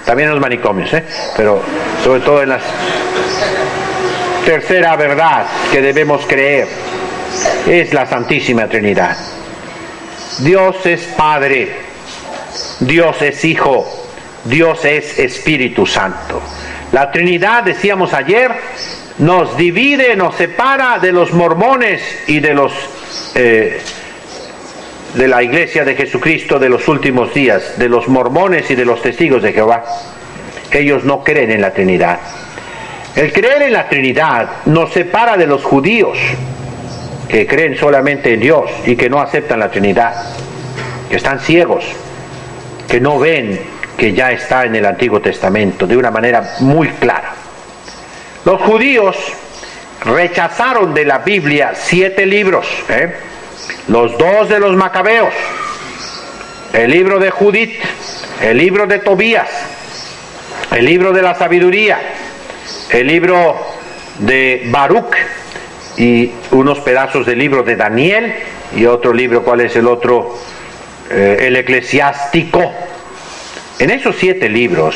también en los manicomios, pero sobre todo en las... Tercera verdad que debemos creer es la Santísima Trinidad. Dios es Padre, Dios es Hijo, Dios es Espíritu Santo. La Trinidad, decíamos ayer, nos divide, nos separa de los mormones y de los de la Iglesia de Jesucristo de los últimos días, de los mormones y de los testigos de Jehová. Ellos no creen en la Trinidad. El creer en la Trinidad nos separa de los judíos, que creen solamente en Dios y que no aceptan la Trinidad, que están ciegos, que no ven que ya está en el Antiguo Testamento de una manera muy clara. Los judíos rechazaron de la Biblia 7 libros, los 2 de los Macabeos, el libro de Judith, el libro de Tobías, el libro de la sabiduría, el libro de Baruch y unos pedazos del libro de Daniel y otro libro, ¿cuál es el otro? El eclesiástico. En esos 7 libros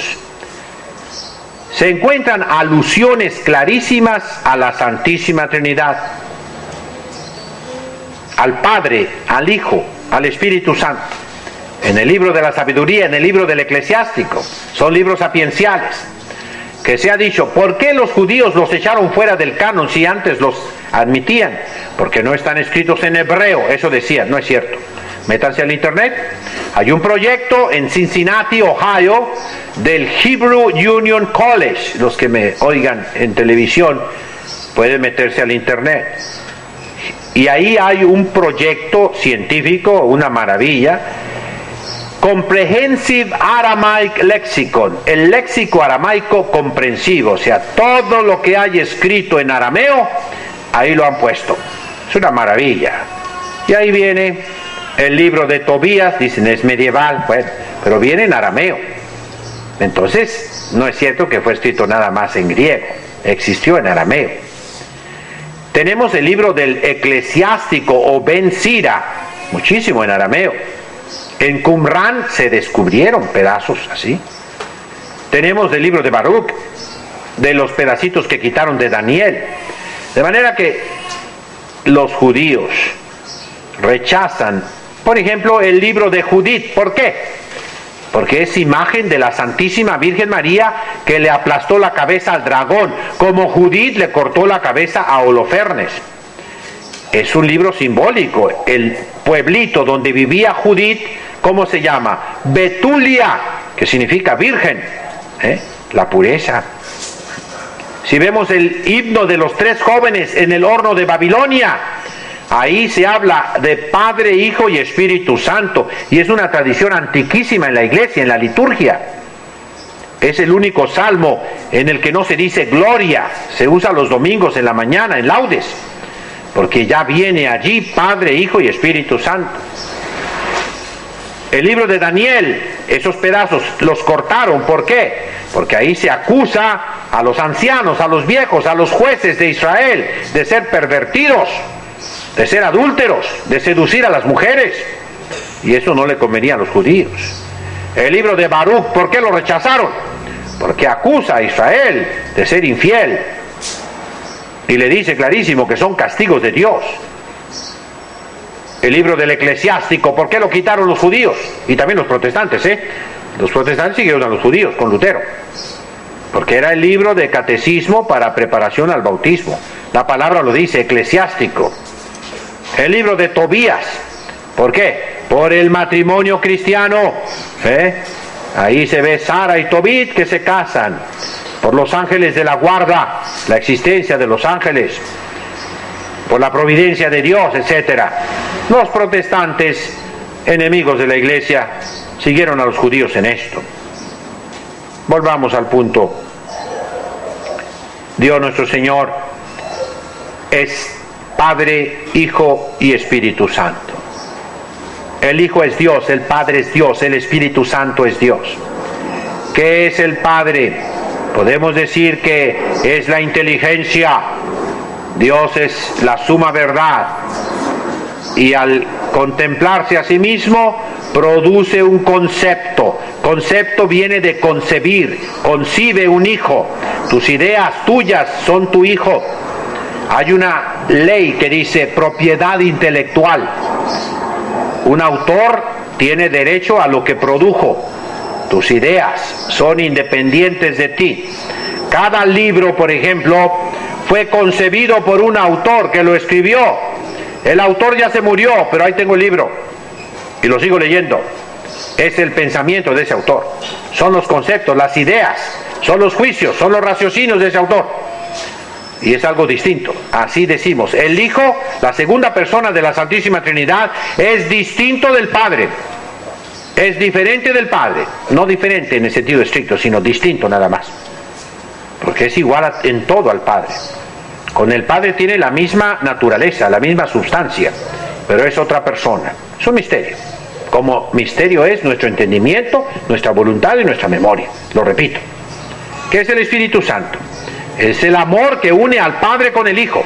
se encuentran alusiones clarísimas a la Santísima Trinidad, al Padre, al Hijo, al Espíritu Santo. En el libro de la sabiduría, en el libro del eclesiástico, son libros sapienciales, que se ha dicho, ¿por qué los judíos los echaron fuera del canon si antes los admitían? Porque no están escritos en hebreo, eso decían, no es cierto. Métanse al internet, hay un proyecto en Cincinnati, Ohio, del Hebrew Union College. Los que me oigan en televisión pueden meterse al internet. Y ahí hay un proyecto científico, una maravilla, Comprehensive Aramaic Lexicon, el léxico aramaico comprensivo, o sea, todo lo que hay escrito en arameo, ahí lo han puesto. Es una maravilla. Y ahí viene el libro de Tobías, dicen es medieval, bueno, pero viene en arameo. Entonces, no es cierto que fue escrito nada más en griego, existió en arameo. Tenemos el libro del eclesiástico o Ben Sira, muchísimo en arameo. En Qumran se descubrieron pedazos así. Tenemos el libro de Baruch, de los pedacitos que quitaron de Daniel. De manera que los judíos rechazan, por ejemplo, el libro de Judith. ¿Por qué? Porque es imagen de la Santísima Virgen María que le aplastó la cabeza al dragón, como Judith le cortó la cabeza a Holofernes. Es un libro simbólico. El pueblito donde vivía Judith, ¿cómo se llama? Betulia, que significa virgen, la pureza. Si vemos el himno de los 3 jóvenes en el horno de Babilonia, ahí se habla de Padre, Hijo y Espíritu Santo, y es una tradición antiquísima en la iglesia, en la liturgia. Es el único salmo en el que no se dice gloria, se usa los domingos en la mañana, en laudes, porque ya viene allí Padre, Hijo y Espíritu Santo. El libro de Daniel, esos pedazos los cortaron, ¿por qué? Porque ahí se acusa a los ancianos, a los viejos, a los jueces de Israel de ser pervertidos, de ser adúlteros, de seducir a las mujeres, y eso no le convenía a los judíos. El libro de Baruch, ¿por qué lo rechazaron? Porque acusa a Israel de ser infiel y le dice clarísimo que son castigos de Dios. El libro del eclesiástico, ¿por qué lo quitaron los judíos? Y también los protestantes, Los protestantes siguieron a los judíos con Lutero, porque era el libro de catecismo para preparación al bautismo. La palabra lo dice, eclesiástico. El libro de Tobías, ¿por qué? Por el matrimonio cristiano, Ahí se ve Sara y Tobit que se casan, por los ángeles de la guarda, la existencia de los ángeles, por la providencia de Dios, etc. Los protestantes, enemigos de la iglesia, siguieron a los judíos en esto. Volvamos al punto. Dios nuestro Señor es Padre, Hijo y Espíritu Santo. El Hijo es Dios, el Padre es Dios, el Espíritu Santo es Dios. ¿Qué es el Padre? Podemos decir que es la inteligencia. Dios es la suma verdad. Y al contemplarse a sí mismo, produce un concepto. Concepto viene de concebir. Concibe un hijo. Tus ideas tuyas son tu hijo. Hay una ley que dice propiedad intelectual. Un autor tiene derecho a lo que produjo. Tus ideas son independientes de ti. Cada libro, por ejemplo, fue concebido por un autor que lo escribió. El autor ya se murió, pero ahí tengo el libro y lo sigo leyendo. Es el pensamiento de ese autor. Son los conceptos, las ideas, son los juicios, son los raciocinios de ese autor. Y es algo distinto. Así decimos, el Hijo, la segunda persona de la Santísima Trinidad, es distinto del Padre. es diferente del Padre, no diferente en el sentido estricto, sino distinto nada más, porque es igual en todo al Padre. Con el Padre tiene la misma naturaleza, la misma sustancia, pero es otra persona. Es un misterio, como misterio es nuestro entendimiento, nuestra voluntad y nuestra memoria. Lo repito. ¿Qué es el Espíritu Santo? Es el amor que une al Padre con el Hijo,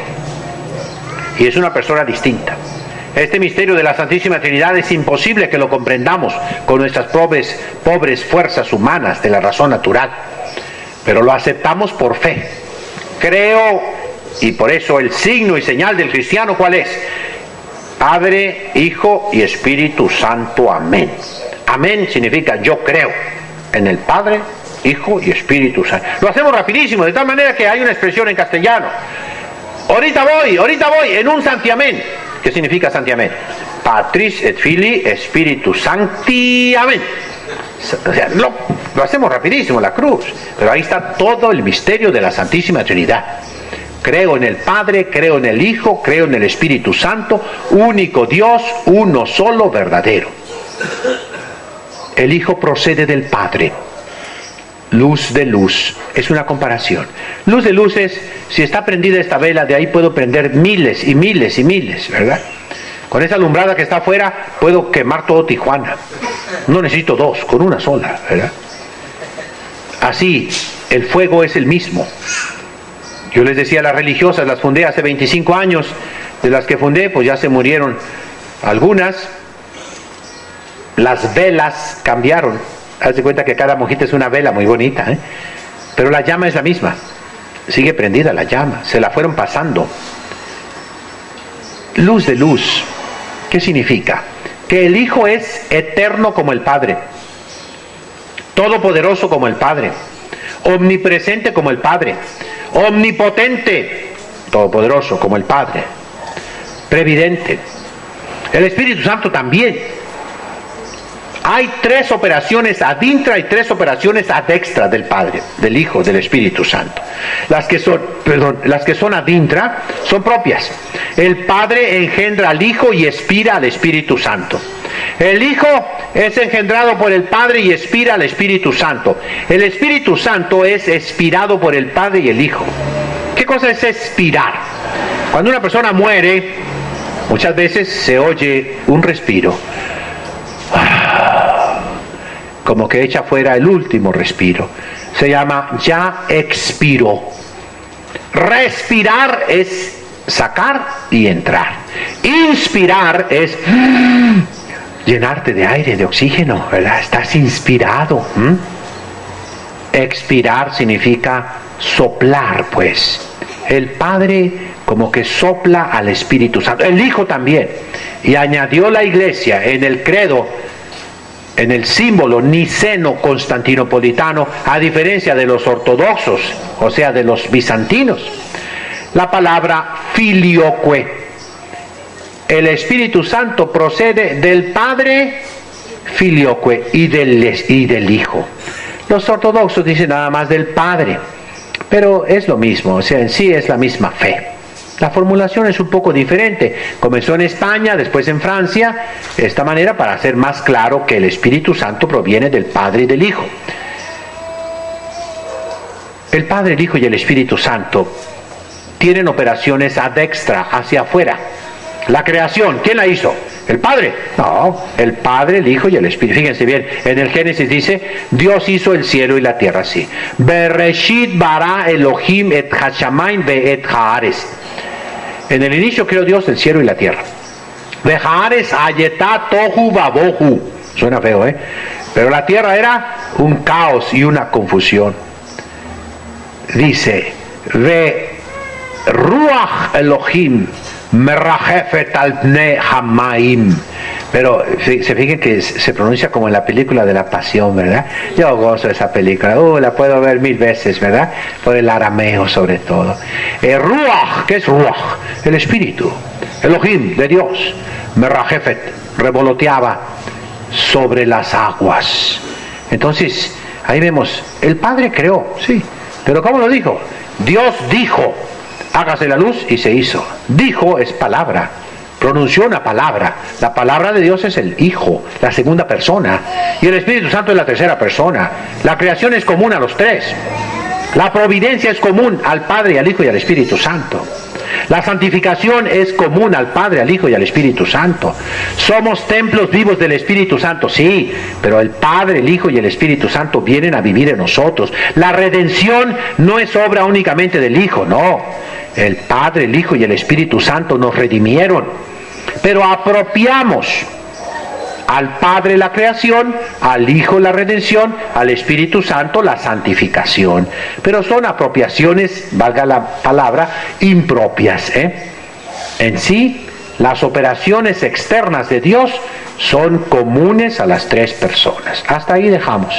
y es una persona distinta. Este misterio de la Santísima Trinidad es imposible que lo comprendamos con nuestras pobres fuerzas humanas de la razón natural, pero lo aceptamos por fe. Creo, y por eso el signo y señal del cristiano, ¿cuál es? Padre, Hijo y Espíritu Santo. Amén. Amén significa yo creo en el Padre, Hijo y Espíritu Santo. Lo hacemos rapidísimo, de tal manera que hay una expresión en castellano. Ahorita voy, en un santiamén. ¿Qué significa santiamén? Patris et Filii Spiritus Sancti. Amén. O sea, lo hacemos rapidísimo, la cruz. Pero ahí está todo el misterio de la Santísima Trinidad. Creo en el Padre, creo en el Hijo, creo en el Espíritu Santo, único Dios, uno solo, verdadero. El Hijo procede del Padre. Luz de luz, es una comparación. Luz de luz es, si está prendida esta vela, de ahí puedo prender miles y miles y miles, ¿verdad? Con esa alumbrada que está afuera, puedo quemar todo Tijuana. No necesito dos, con una sola, ¿verdad? Así, el fuego es el mismo. Yo les decía a las religiosas, las fundé hace 25 años, de las que fundé, pues ya se murieron algunas. Las velas cambiaron. Haz de cuenta que cada monjita es una vela muy bonita, ¿eh? Pero la llama es la misma. Sigue prendida la llama. Se la fueron pasando. Luz de luz. ¿Qué significa? Que el Hijo es eterno como el Padre. Todopoderoso como el Padre. Omnipresente como el Padre. Omnipotente. Todopoderoso como el Padre. Previdente. El Espíritu Santo también. Hay 3 operaciones ad intra y 3 operaciones ad extra del Padre, del Hijo, del Espíritu Santo. Las que son ad intra son propias. El Padre engendra al Hijo y expira al Espíritu Santo. El Hijo es engendrado por el Padre y expira al Espíritu Santo. El Espíritu Santo es expirado por el Padre y el Hijo. ¿Qué cosa es expirar? Cuando una persona muere, muchas veces se oye un respiro. Como que echa fuera el último respiro. Se llama ya expiró. Respirar es sacar y entrar. Inspirar es llenarte de aire, de oxígeno, ¿verdad? Estás inspirado. Expirar significa soplar, pues. El Padre como que sopla al Espíritu Santo. El Hijo también. Y añadió la Iglesia en el credo, en el símbolo niceno-constantinopolitano, a diferencia de los ortodoxos, o sea, de los bizantinos, la palabra filioque. El Espíritu Santo procede del Padre, filioque, y del Hijo. Los ortodoxos dicen nada más del Padre, pero es lo mismo, o sea, en sí es la misma fe. La formulación es un poco diferente. Comenzó en España, después en Francia, de esta manera para hacer más claro que el Espíritu Santo proviene del Padre y del Hijo. El Padre, el Hijo y el Espíritu Santo tienen operaciones ad extra, hacia afuera. La creación, ¿quién la hizo? ¿El Padre? No, el Padre, el Hijo y el Espíritu. Fíjense bien, en el Génesis dice, Dios hizo el cielo y la tierra así. Bereshit bara Elohim et hashamayim ve'et haaretz. En el inicio creó Dios el cielo y la tierra. Ve'haaretz hayetá tohu babohu. Suena feo, ¿eh? Pero la tierra era un caos y una confusión. Dice, ve ruach Elohim merrajefet al pnei hamaim. Pero se fijen que se pronuncia como en la película de la Pasión, ¿verdad? Yo gozo de esa película, la puedo ver 1000 veces, ¿verdad? Por el arameo sobre todo. Ruach, ¿qué es Ruach? El Espíritu. Elohim, de Dios. Merrajefet, revoloteaba sobre las aguas. Entonces, ahí vemos, el Padre creó, sí, pero ¿cómo lo dijo? Dios dijo, hágase la luz y se hizo. Dijo es palabra, pronunció una palabra. La palabra de Dios es el Hijo, la segunda persona, y el Espíritu Santo es la tercera persona. La creación es común a los tres. La providencia es común al Padre, al Hijo y al Espíritu Santo. La santificación es común al Padre, al Hijo y al Espíritu Santo. Somos templos vivos del Espíritu Santo, sí, pero el Padre, el Hijo y el Espíritu Santo vienen a vivir en nosotros. La redención no es obra únicamente del Hijo, no. El Padre, el Hijo y el Espíritu Santo nos redimieron, pero apropiamos al Padre la creación, al Hijo la redención, al Espíritu Santo la santificación. Pero son apropiaciones, valga la palabra, impropias. En sí, las operaciones externas de Dios son comunes a las tres personas. Hasta ahí dejamos.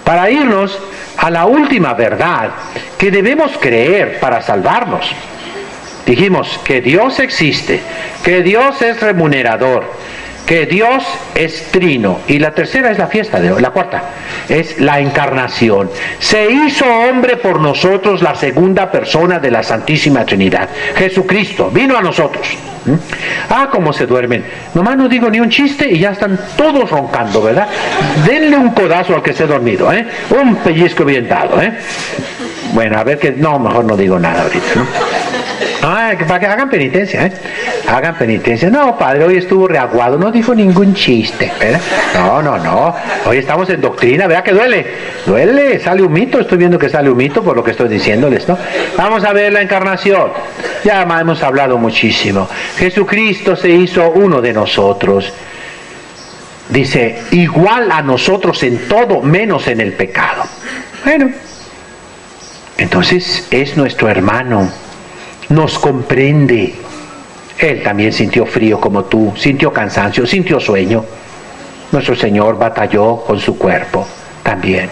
Para irnos a la última verdad que debemos creer para salvarnos. Dijimos que Dios existe, que Dios es remunerador, que Dios es trino, y la tercera es la fiesta de hoy, la cuarta es la encarnación. Se hizo hombre por nosotros la segunda persona de la Santísima Trinidad. Jesucristo vino a nosotros. Cómo se duermen. Nomás no digo ni un chiste y ya están todos roncando, ¿verdad? Denle un codazo al que esté dormido, un pellizco bien dado, Bueno, a ver que... No, mejor no digo nada ahorita, ¿no? Para que hagan penitencia, hagan penitencia. No, padre, hoy estuvo reaguado, no dijo ningún chiste, ¿verdad? No, hoy estamos en doctrina, ¿verdad que duele, sale un mito, estoy viendo que sale un mito por lo que estoy diciéndoles, ¿no? Vamos a ver la encarnación. Ya hemos hablado muchísimo. Jesucristo se hizo uno de nosotros. Dice, igual a nosotros en todo, menos en el pecado. Bueno, entonces es nuestro hermano. Nos comprende. Él también sintió frío como tú, sintió cansancio, sintió sueño. Nuestro Señor batalló con su cuerpo también.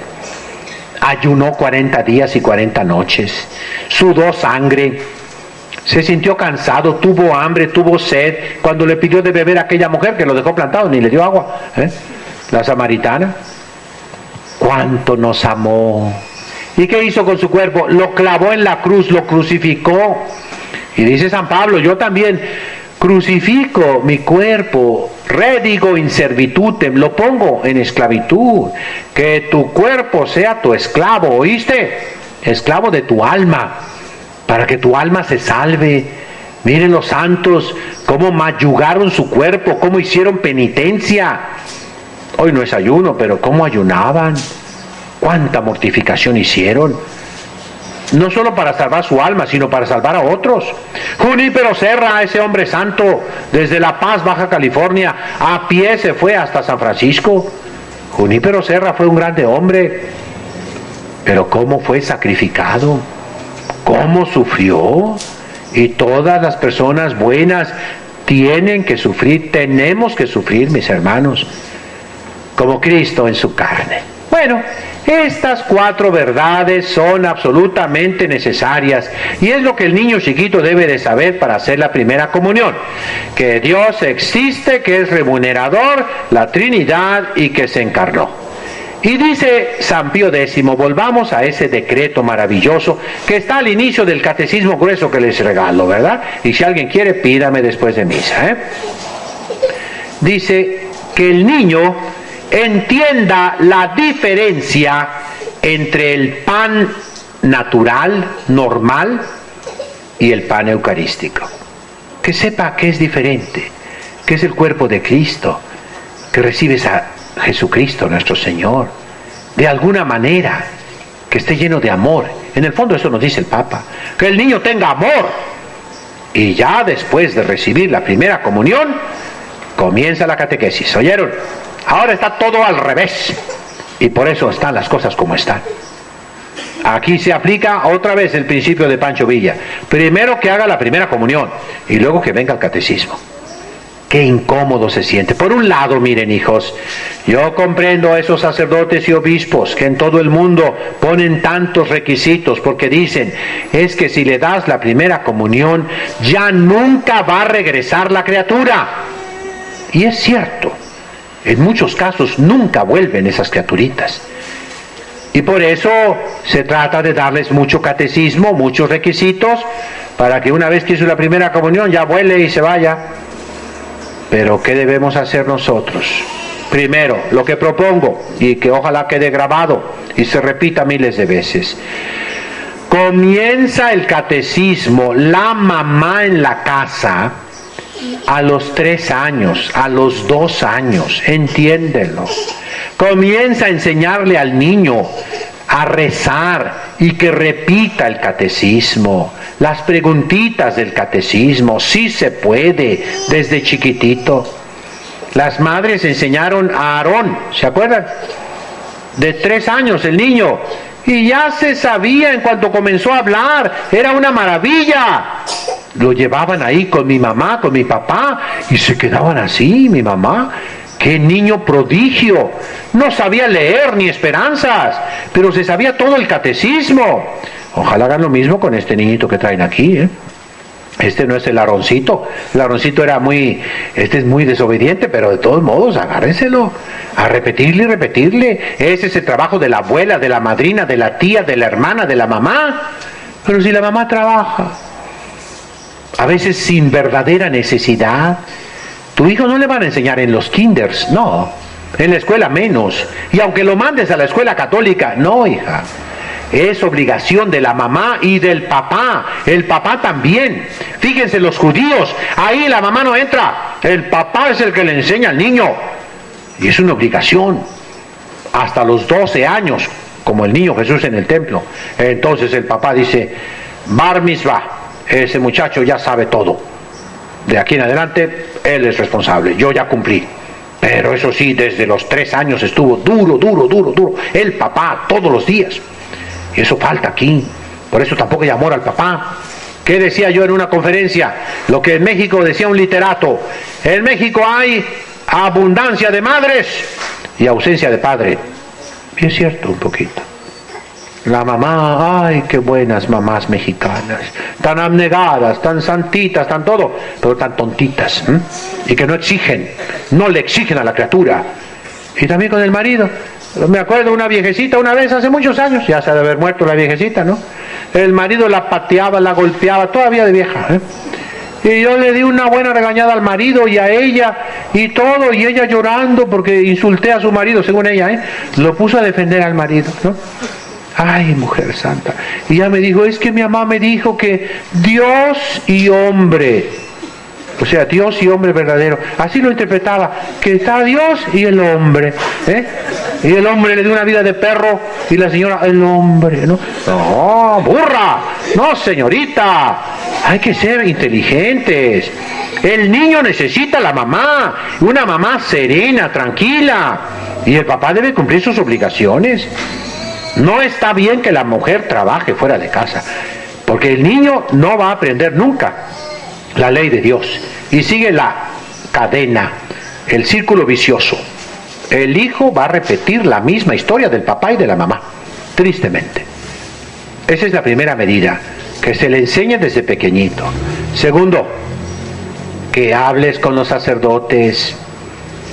Ayunó 40 días y 40 noches. Sudó sangre. Se sintió cansado, tuvo hambre, tuvo sed. Cuando le pidió de beber a aquella mujer que lo dejó plantado, ni le dio agua, la samaritana. ¿Cuánto nos amó? ¿Y qué hizo con su cuerpo? Lo clavó en la cruz, lo crucificó. Y dice San Pablo, yo también crucifico mi cuerpo, redigo in servitutem, lo pongo en esclavitud. Que tu cuerpo sea tu esclavo, ¿oíste? Esclavo de tu alma, para que tu alma se salve. Miren los santos, cómo mayugaron su cuerpo, cómo hicieron penitencia. Hoy no es ayuno, pero cómo ayunaban. Cuánta mortificación hicieron. No solo para salvar su alma, sino para salvar a otros. Junípero Serra, ese hombre santo, desde La Paz, Baja California, a pie se fue hasta San Francisco. Junípero Serra fue un grande hombre, pero cómo fue sacrificado, cómo sufrió. Y todas las personas buenas tienen que sufrir, tenemos que sufrir, mis hermanos, como Cristo en su carne. Bueno, estas 4 verdades son absolutamente necesarias y es lo que el niño chiquito debe de saber para hacer la primera comunión. Que Dios existe, que es remunerador, la Trinidad y que se encarnó. Y dice San Pío X, volvamos a ese decreto maravilloso que está al inicio del catecismo grueso que les regalo, ¿verdad? Y si alguien quiere, pídame después de misa, Dice que el niño entienda la diferencia entre el pan natural, normal, y el pan eucarístico. Que sepa que es diferente, que es el cuerpo de Cristo, que recibes a Jesucristo nuestro Señor, de alguna manera, que esté lleno de amor. En el fondo eso nos dice el Papa, que el niño tenga amor. Y ya después de recibir la primera comunión, comienza la catequesis. ¿Oyeron? Ahora está todo al revés. Y por eso están las cosas como están. Aquí se aplica otra vez el principio de Pancho Villa. Primero que haga la primera comunión y luego que venga el catecismo. Qué incómodo se siente. Por un lado, miren, hijos, yo comprendo a esos sacerdotes y obispos que en todo el mundo ponen tantos requisitos porque dicen, es que si le das la primera comunión, ya nunca va a regresar la criatura. Y es cierto. En muchos casos nunca vuelven esas criaturitas. Y por eso se trata de darles mucho catecismo, muchos requisitos, para que una vez que hizo la primera comunión ya vuele y se vaya. Pero ¿qué debemos hacer nosotros? Primero, lo que propongo, y que ojalá quede grabado y se repita miles de veces. Comienza el catecismo, la mamá en la casa, a los 3 años, a los 2 años, entiéndelo. Comienza a enseñarle al niño a rezar y que repita el catecismo, las preguntitas del catecismo, sí se puede, desde chiquitito. Las madres enseñaron a Aarón, ¿se acuerdan? De 3 años el niño, y ya se sabía en cuanto comenzó a hablar, era una maravilla. Lo llevaban ahí con mi mamá, con mi papá, y se quedaban así, mi mamá. ¡Qué niño prodigio! No sabía leer ni esperanzas, pero se sabía todo el catecismo. Ojalá hagan lo mismo con este niñito que traen aquí, ¿eh? Este no es el Aaroncito. El Aaroncito era este es muy desobediente, pero de todos modos, agárrenselo. A repetirle y repetirle. Ese es el trabajo de la abuela, de la madrina, de la tía, de la hermana, de la mamá. Pero si la mamá trabaja, a veces sin verdadera necesidad, tu hijo no le van a enseñar en los kinders, no. En la escuela menos. Y aunque lo mandes a la escuela católica, no, hija. Es obligación de la mamá y del papá. El papá también. Fíjense, los judíos, ahí la mamá no entra. El papá es el que le enseña al niño. Y es una obligación. Hasta los 12 años, como el niño Jesús en el templo. Entonces el papá dice, Bar Mitzvah, ese muchacho ya sabe todo. De aquí en adelante, él es responsable. Yo ya cumplí. Pero eso sí, desde los 3 años estuvo duro. El papá, todos los días. Y eso falta aquí. Por eso tampoco hay amor al papá. ¿Qué decía yo en una conferencia? Lo que en México decía un literato. En México hay abundancia de madres y ausencia de padre. Y es cierto un poquito. La mamá, ay, qué buenas mamás mexicanas. Tan abnegadas, tan santitas, tan todo, pero tan tontitas. Y que no exigen, no le exigen a la criatura. Y también con el marido. Me acuerdo de una viejecita una vez hace muchos años, ya se ha de haber muerto la viejecita, ¿no? El marido la pateaba, la golpeaba, todavía de vieja, ¿eh? Y yo le di una buena regañada al marido y a ella y todo, y ella llorando porque insulté a su marido, según ella, ¿eh? Lo puso a defender al marido, ¿no? Ay, mujer santa. Y ella me dijo, es que mi mamá me dijo que Dios y hombre, o sea, Dios y hombre verdadero, así lo interpretaba, que está Dios y el hombre, ¿eh? Y el hombre le dio una vida de perro y la señora, el hombre, ¿no? No, burra, no, señorita, hay que ser inteligentes. El niño necesita a la mamá, una mamá serena, tranquila, y el papá debe cumplir sus obligaciones. No está bien que la mujer trabaje fuera de casa, porque el niño no va a aprender nunca la ley de Dios, y sigue la cadena, el círculo vicioso. El hijo va a repetir la misma historia del papá y de la mamá, tristemente. Esa es la primera medida, que se le enseñe desde pequeñito. Segundo, que hables con los sacerdotes,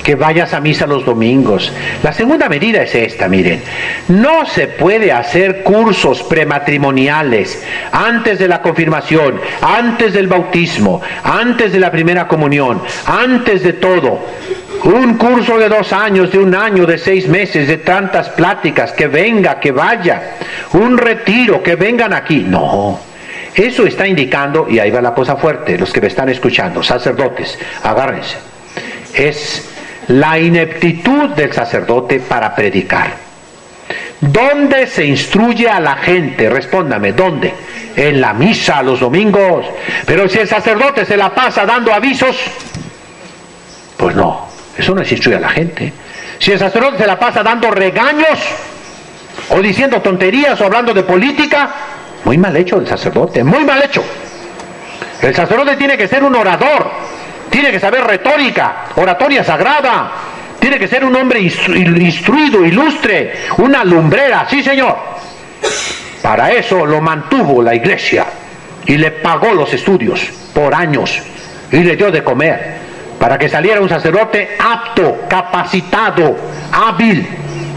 que vayas a misa los domingos. La segunda medida es esta, miren, no se puede hacer cursos prematrimoniales antes de la confirmación, antes del bautismo, antes de la primera comunión, antes de todo. Un curso de 2 años, de 1 año, de 6 meses, de tantas pláticas, que venga, que vaya, un retiro, que vengan aquí. No, eso está indicando, y ahí va la cosa fuerte, los que me están escuchando, sacerdotes, agárrense, es la ineptitud del sacerdote para predicar. ¿Dónde se instruye a la gente? Respóndame, ¿dónde? En la misa los domingos. Pero si el sacerdote se la pasa dando avisos, pues no, eso no es instruir a la gente. Si el sacerdote se la pasa dando regaños, o diciendo tonterías, o hablando de política, muy mal hecho el sacerdote, muy mal hecho. El sacerdote tiene que ser un orador, tiene que saber retórica, oratoria sagrada, tiene que ser un hombre instruido, ilustre, una lumbrera, sí señor. Para eso lo mantuvo la iglesia y le pagó los estudios por años y le dio de comer, para que saliera un sacerdote apto, capacitado, hábil,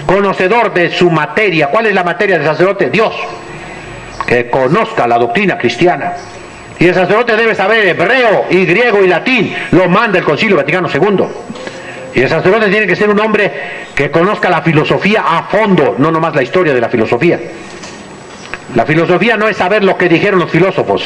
conocedor de su materia. ¿Cuál es la materia del sacerdote? Dios. Que conozca la doctrina cristiana Y el sacerdote debe saber hebreo y griego y latín, lo manda el Concilio Vaticano II. Y el sacerdote tiene que ser un hombre que conozca la filosofía a fondo, no nomás la historia de la filosofía. La filosofía no es saber lo que dijeron los filósofos.